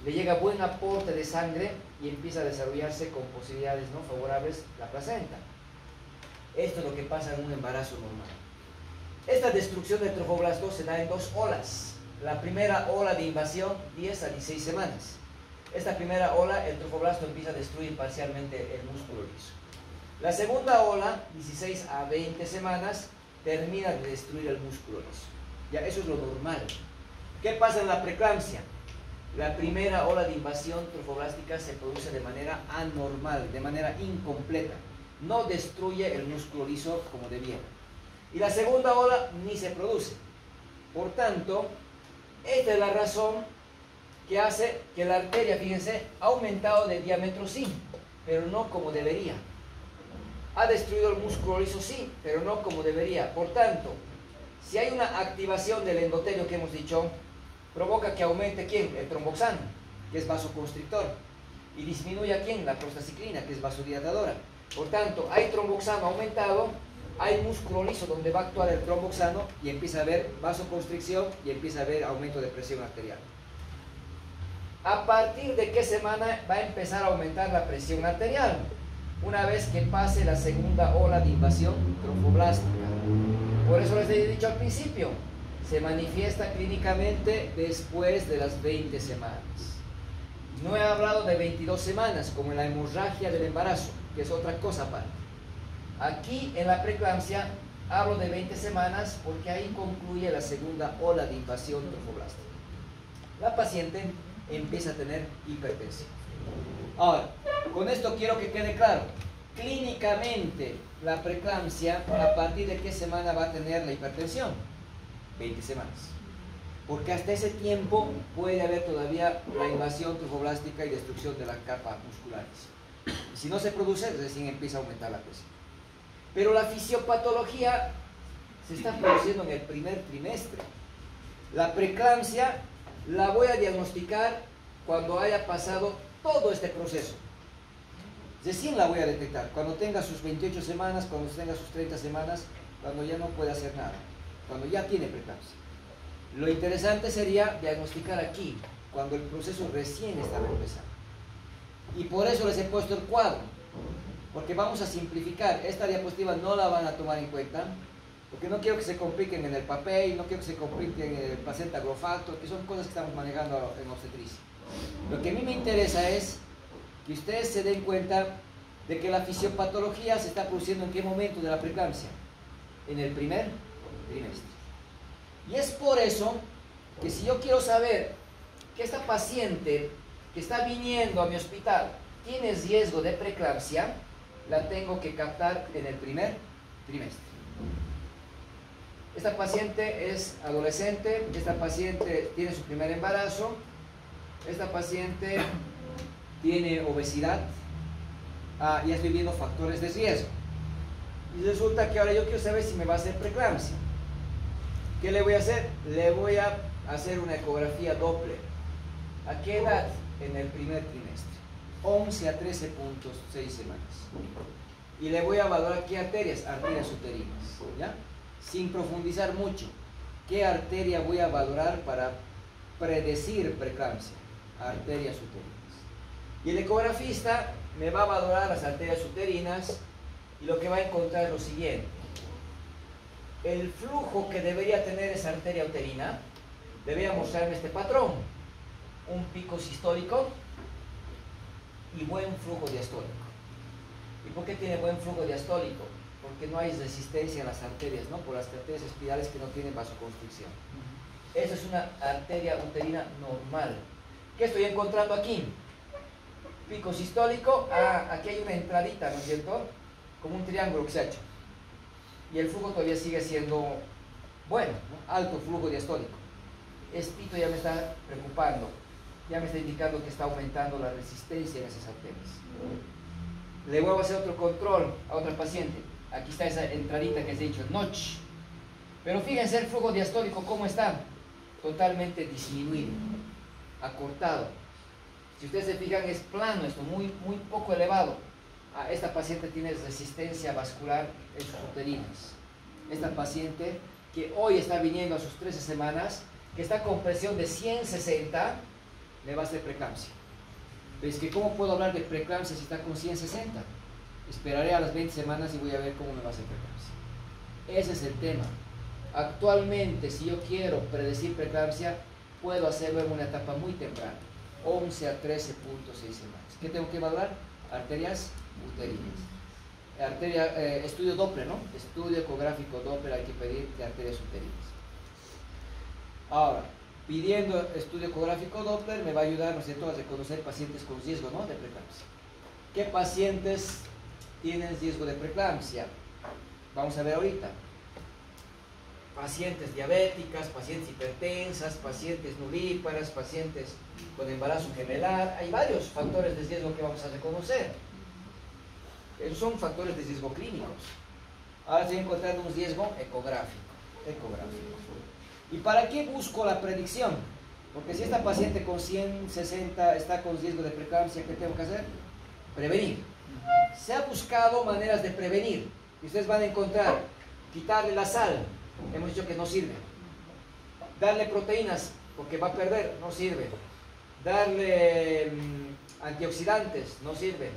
S1: Le llega buen aporte de sangre y empieza a desarrollarse con posibilidades no favorables la placenta. Esto es lo que pasa en un embarazo normal. Esta destrucción del trofoblasto se da en 2 olas. La primera ola de invasión, 10 a 16 semanas. Esta primera ola, el trofoblasto empieza a destruir parcialmente el músculo liso. La segunda ola, 16 a 20 semanas, termina de destruir el músculo liso. Ya, eso es lo normal. ¿Qué pasa en la preeclampsia? La primera ola de invasión trofoblástica se produce de manera anormal, de manera incompleta. No destruye el músculo liso como debiera. Y la segunda ola ni se produce. Por tanto, esta es la razón que hace que la arteria, fíjense, ha aumentado de diámetro sí, pero no como debería. Ha destruido el músculo liso sí, pero no como debería. Por tanto, si hay una activación del endotelio que hemos dicho, provoca que aumente ¿quién? El tromboxano, que es vasoconstrictor, y disminuye ¿quién? La prostaciclina, que es vasodilatadora. Por tanto, hay tromboxano aumentado, hay músculo liso donde va a actuar el tromboxano y empieza a haber vasoconstricción y empieza a haber aumento de presión arterial. ¿A partir de qué semana va a empezar a aumentar la presión arterial? Una vez que pase la segunda ola de invasión trofoblástica. Por eso les he dicho al principio, se manifiesta clínicamente después de las 20 semanas. No he hablado de 22 semanas, como en la hemorragia del embarazo, que es otra cosa aparte. Aquí en la preeclampsia hablo de 20 semanas porque ahí concluye la segunda ola de invasión trofoblástica. La paciente empieza a tener hipertensión. Ahora, con esto quiero que quede claro, clínicamente la preeclampsia, ¿a partir de qué semana va a tener la hipertensión? 20 semanas. Porque hasta ese tiempo puede haber todavía la invasión trofoblástica y destrucción de la capa muscular. Y si no se produce, recién empieza a aumentar la presión. Pero la fisiopatología se está produciendo en el primer trimestre. La preeclampsia la voy a diagnosticar cuando haya pasado todo este proceso. Recién la voy a detectar, cuando tenga sus 28 semanas, cuando tenga sus 30 semanas, cuando ya no puede hacer nada, cuando ya tiene preeclampsia. Lo interesante sería diagnosticar aquí, cuando el proceso recién está empezando. Y por eso les he puesto el cuadro, porque vamos a simplificar. Esta diapositiva no la van a tomar en cuenta, porque no quiero que se compliquen en el papel, no quiero que se compliquen en el placenta growth, que son cosas que estamos manejando en obstetricia. Lo que a mí me interesa es que ustedes se den cuenta de que la fisiopatología se está produciendo en qué momento de la preeclampsia, en el primer trimestre. Y es por eso que si yo quiero saber que esta paciente que está viniendo a mi hospital tiene riesgo de preeclampsia, la tengo que captar en el primer trimestre. Esta paciente es adolescente, esta paciente tiene su primer embarazo, esta paciente tiene obesidad y estoy viendo factores de riesgo. Y resulta que ahora yo quiero saber si me va a hacer preeclampsia. ¿Qué le voy a hacer? Le voy a hacer una ecografía Doppler. ¿A qué edad? En el primer trimestre. 11 a 13.6 semanas. Y le voy a evaluar qué arterias, arterias uterinas. ¿Ya? sin profundizar mucho, ¿qué arteria voy a valorar para predecir preeclampsia? Arterias uterinas. Y el ecografista me va a valorar las arterias uterinas y lo que va a encontrar es lo siguiente. El flujo que debería tener esa arteria uterina debería mostrarme este patrón. Un pico sistólico y buen flujo diastólico. ¿Y por qué tiene buen flujo diastólico? Porque no hay resistencia en las arterias, ¿no? Por las arterias espirales que no tienen vasoconstricción. Esa es una arteria uterina normal. ¿Qué estoy encontrando aquí? Pico sistólico. Aquí hay una entradita, ¿no es cierto? Como un triángulo que se ha hecho. Y el flujo todavía sigue siendo bueno, ¿no? Alto flujo diastólico. Esto ya me está preocupando. Ya me está indicando que está aumentando la resistencia en esas arterias. Le vuelvo a hacer otro control a otra paciente. Aquí está esa entradita que se ha dicho, notch. Pero fíjense el flujo diastólico cómo está. Totalmente disminuido, acortado. Si ustedes se fijan, es plano esto, muy poco elevado. Esta paciente tiene resistencia vascular en sus uterinas. Esta paciente que hoy está viniendo a sus 13 semanas, que está con presión de 160, le va a hacer preeclampsia. ¿Ves que cómo puedo hablar de preeclampsia si está con 160? Esperaré a las 20 semanas y voy a ver cómo me va a hacer preeclampsia. Ese es el tema. Actualmente, si yo quiero predecir preeclampsia, puedo hacerlo en una etapa muy temprana, 11 a 13.6 semanas. ¿Qué tengo que evaluar? Arterias uterinas. Estudio Doppler, ¿no? Estudio ecográfico Doppler hay que pedir de arterias uterinas. Ahora, pidiendo estudio ecográfico Doppler me va a ayudar, ¿no es cierto?, a reconocer pacientes con riesgo, ¿no?, de preeclampsia. ¿Qué pacientes tienen riesgo de preeclampsia? Vamos a ver ahorita. Pacientes diabéticas, pacientes hipertensas, pacientes nulíparas, pacientes con embarazo gemelar. Hay varios factores de riesgo que vamos a reconocer. Son factores de riesgo clínicos. Ahora estoy encontrando un riesgo ecográfico. ¿Y para qué busco la predicción? Porque si esta paciente con 160 está con riesgo de preeclampsia, ¿qué tengo que hacer? Prevenir. Se ha buscado maneras de prevenir. Y ustedes van a encontrar, quitarle la sal, hemos dicho que no sirve. Darle proteínas, porque va a perder, no sirve. Darle antioxidantes, no sirve.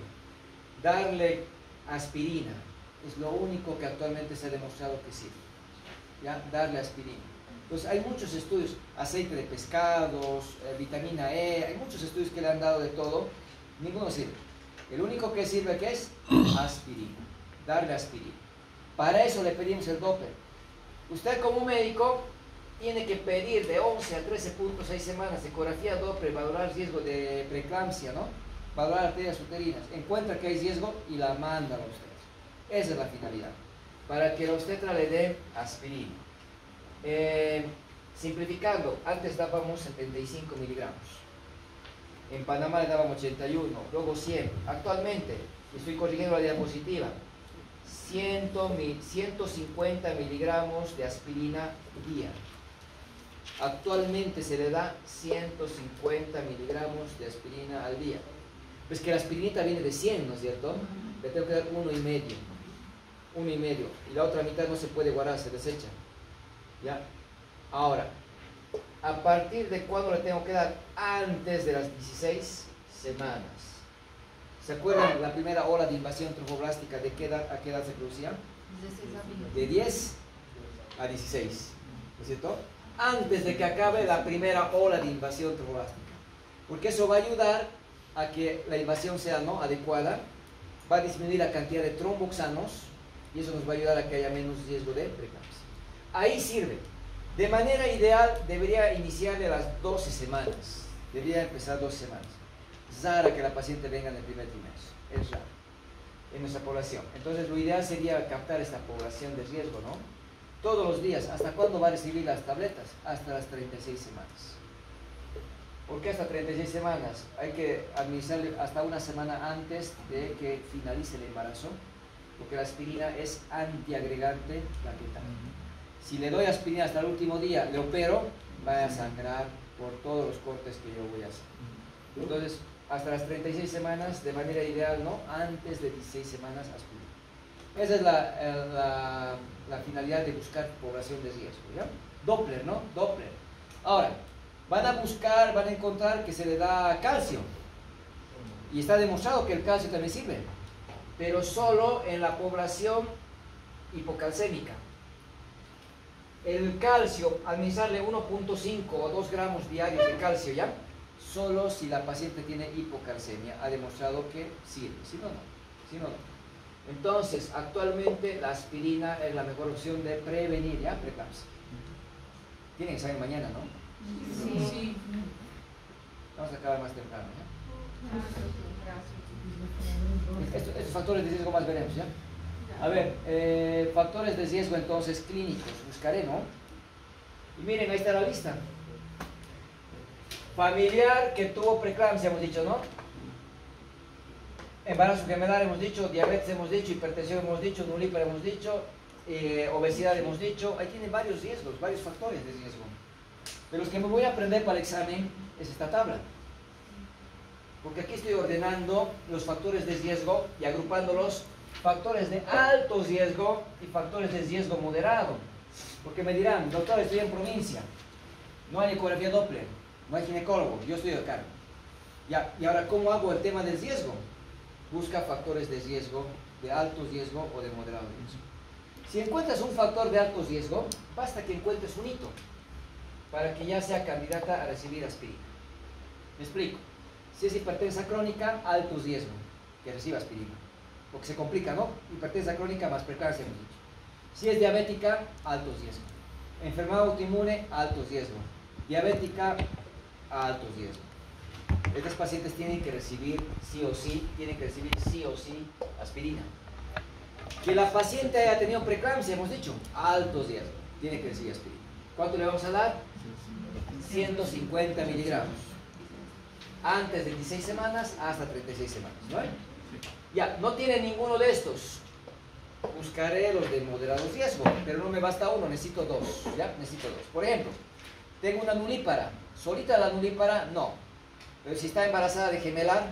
S1: Darle aspirina, es lo único que actualmente se ha demostrado que sirve. ¿Ya? Darle aspirina. Entonces hay muchos estudios, aceite de pescados, vitamina E, hay muchos estudios que le han dado de todo, ninguno sirve. El único que sirve, ¿qué es? Aspirina, darle aspirina. Para eso le pedimos el Doppler. Usted como médico tiene que pedir de 11 a 13.6 semanas ecografía Doppler, valorar riesgo de preeclampsia, ¿no? Valorar arterias uterinas, encuentra que hay riesgo y la mandan a ustedes. Esa es la finalidad, para que la obstetra le dé aspirina. Simplificando, antes dábamos 75 miligramos, en Panamá le dábamos 81, luego 100, actualmente, estoy corrigiendo la diapositiva, 150 miligramos de aspirina día. Actualmente se le da 150 miligramos de aspirina al día. Pues que la aspirinita viene de 100, ¿no es cierto? Le tengo que dar 1,5. 1,5. Y la otra mitad no se puede guardar, se desecha. ¿Ya? Ahora, ¿a partir de cuándo le tengo que dar? Antes de las 16 semanas. ¿Se acuerdan la primera ola de invasión trofoblástica? ¿De qué edad a qué edad se producía?
S2: 16 abril.
S1: De 10 a 16. ¿No es cierto? Antes de que acabe la primera ola de invasión trofoblástica. Porque eso va a ayudar a que la invasión sea, ¿no?, adecuada, va a disminuir la cantidad de tromboxanos y eso nos va a ayudar a que haya menos riesgo de preeclampsia. Ahí sirve. De manera ideal debería iniciarle a las 12 semanas. Debería empezar 12 semanas. Es raro que la paciente venga en el primer trimestre. Es raro en nuestra población. Entonces lo ideal sería captar esta población de riesgo, ¿no? Todos los días. ¿Hasta cuándo va a recibir las tabletas? Hasta las 36 semanas. ¿Por qué hasta 36 semanas? Hay que administrarle hasta una semana antes de que finalice el embarazo, porque la aspirina es antiagregante plaquetal. Si le doy aspirina hasta el último día, le opero, va a sangrar por todos los cortes que yo voy a hacer. Entonces, hasta las 36 semanas, de manera ideal, ¿no? Antes de 16 semanas, aspirina. Esa es la finalidad de buscar población de riesgo, ¿ya? Doppler, ¿no? Doppler. Ahora, van a buscar, van a encontrar que se le da calcio. Y está demostrado que el calcio también sirve, pero solo en la población hipocalcémica. El calcio, administrarle 1.5 o 2 gramos diarios de calcio, ¿ya? Solo si la paciente tiene hipocalcemia, ha demostrado que sirve, si no, no. Si no, no. Entonces, actualmente la aspirina es la mejor opción de prevenir, ¿ya? Preeclampsia. Tienen examen mañana, ¿no?
S2: Sí.
S1: Vamos a acabar más temprano, ¿ya? Estos factores de riesgo más veremos, ¿ya? A ver, factores de riesgo entonces clínicos, buscaré, ¿no? Y miren, ahí está la lista. Familiar que tuvo preeclampsia, hemos dicho, ¿no? Embarazo gemelar hemos dicho, diabetes hemos dicho, hipertensión hemos dicho, nulípara hemos dicho, obesidad hemos dicho. Ahí tienen varios riesgos, varios factores de riesgo. De los que me voy a aprender para el examen es esta tabla. Porque aquí estoy ordenando los factores de riesgo y agrupándolos, factores de alto riesgo y factores de riesgo moderado. Porque me dirán, doctor, estoy en provincia, no hay ecografía Doppler, no hay ginecólogo, yo estoy a cargo. Ya, y ahora, ¿cómo hago el tema del riesgo? Busca factores de riesgo, de alto riesgo o de moderado riesgo. Si encuentras un factor de alto riesgo, basta que encuentres un hito para que ya sea candidata a recibir aspirina. Me explico. Si es hipertensa crónica, alto riesgo que reciba aspirina, porque se complica, ¿no? Hipertensa crónica más preeclampsia hemos dicho. Si es diabética, alto riesgo. Enfermedad autoinmune, alto riesgo. Diabética, alto riesgo. Estos pacientes tienen que recibir sí o sí, aspirina. Que la paciente haya tenido preeclampsia, hemos dicho, alto riesgo, tiene que recibir aspirina. ¿Cuánto le vamos a dar? 150 miligramos. Antes de 16 semanas hasta 36 semanas, ¿no? Ya, no tiene ninguno de estos. Buscaré los de moderado riesgo, pero no me basta uno, necesito dos, ¿ya? Necesito dos. Por ejemplo, tengo una nulípara. Solita la nulípara, no. Pero si está embarazada de gemelar,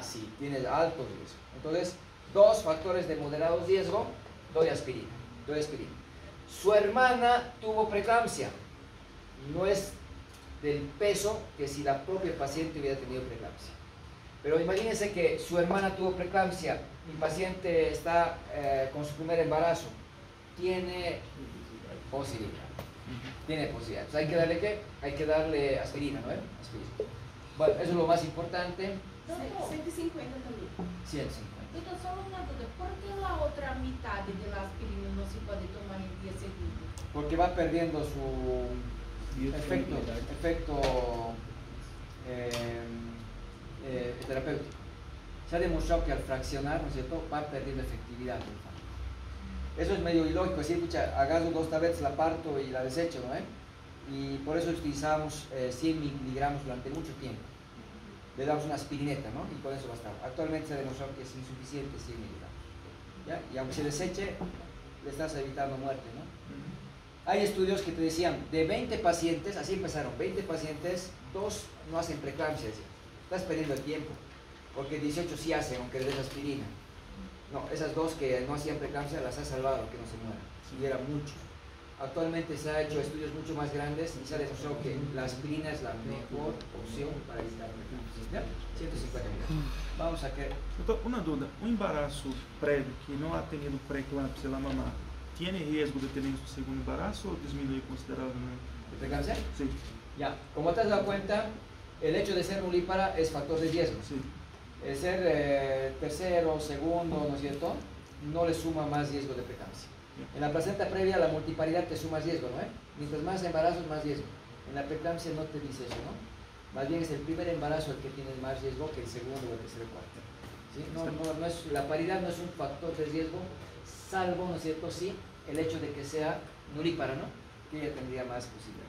S1: sí, tiene alto riesgo. Entonces, dos factores de moderado riesgo, doy aspirina. Su hermana tuvo preeclampsia. No es del peso que si la propia paciente hubiera tenido preeclampsia. Pero imagínense que su hermana tuvo preeclampsia, mi paciente está con su primer embarazo, tiene posibilidad. Entonces, ¿hay que darle qué? Hay que darle aspirina, ¿no? Aspirina. Bueno, eso es lo más importante.
S3: Doutor, 150 também.
S1: 150.
S3: Doutor, só uma dúvida. Por que a outra metade da aspirina não se pode tomar em dia seguinte?
S1: Porque va perdiendo su efecto terapéutico. Se ha demostrado que al fraccionar, ¿no es cierto?, va perdiendo efectividad el fármaco. Eso es medio ilógico, es decir, pucha, agarro 2 tabletas, la parto y la desecho, ¿no? Y por eso utilizamos 100 miligramos durante mucho tiempo. Le damos una aspirineta, ¿no? Y con eso bastaba. Actualmente se ha demostrado que es insuficiente 100 miligramos, ¿ya? Y aunque se deseche, le estás evitando muerte, ¿no? Hay estudios que te decían, de 20 pacientes, así empezaron, 20 pacientes, 2 no hacen preeclampsia, decían. Estás perdiendo el tiempo, porque 18 sí hacen, aunque le des aspirina. No, esas 2 que no hacían preeclampsia las has salvado, que no se mueran, y era mucho. Actualmente se ha hecho estudios mucho más grandes y se ha demostrado que la aspirina es la mejor opción para evitar preeclampsia. ¿Ya? 150 miligramos. Vamos a que...
S4: Doutor, uma dúvida, um embaraço prévio que não ha tenido pré-eclâmpsia na mamá, ¿tiene riesgo de tener su segundo embarazo o disminuye considerablemente?
S1: ¿De preeclampsia?
S4: Sí.
S1: Ya, como te has dado cuenta, el hecho de ser nulípara es factor de riesgo.
S4: Sí.
S1: El ser tercero, segundo, ¿no es cierto?, no le suma más riesgo de preeclampsia. En la placenta previa la multiparidad te suma riesgo, ¿no? Mientras más embarazos, más riesgo. En la preeclampsia no te dice eso, ¿no? Más bien es el primer embarazo el que tiene más riesgo que el segundo o el tercero o cuarto. ¿Sí? No es, la paridad no es un factor de riesgo, salvo, ¿no es cierto?, sí, el hecho de que sea nulípara, ¿no?, que ella tendría más posibilidad.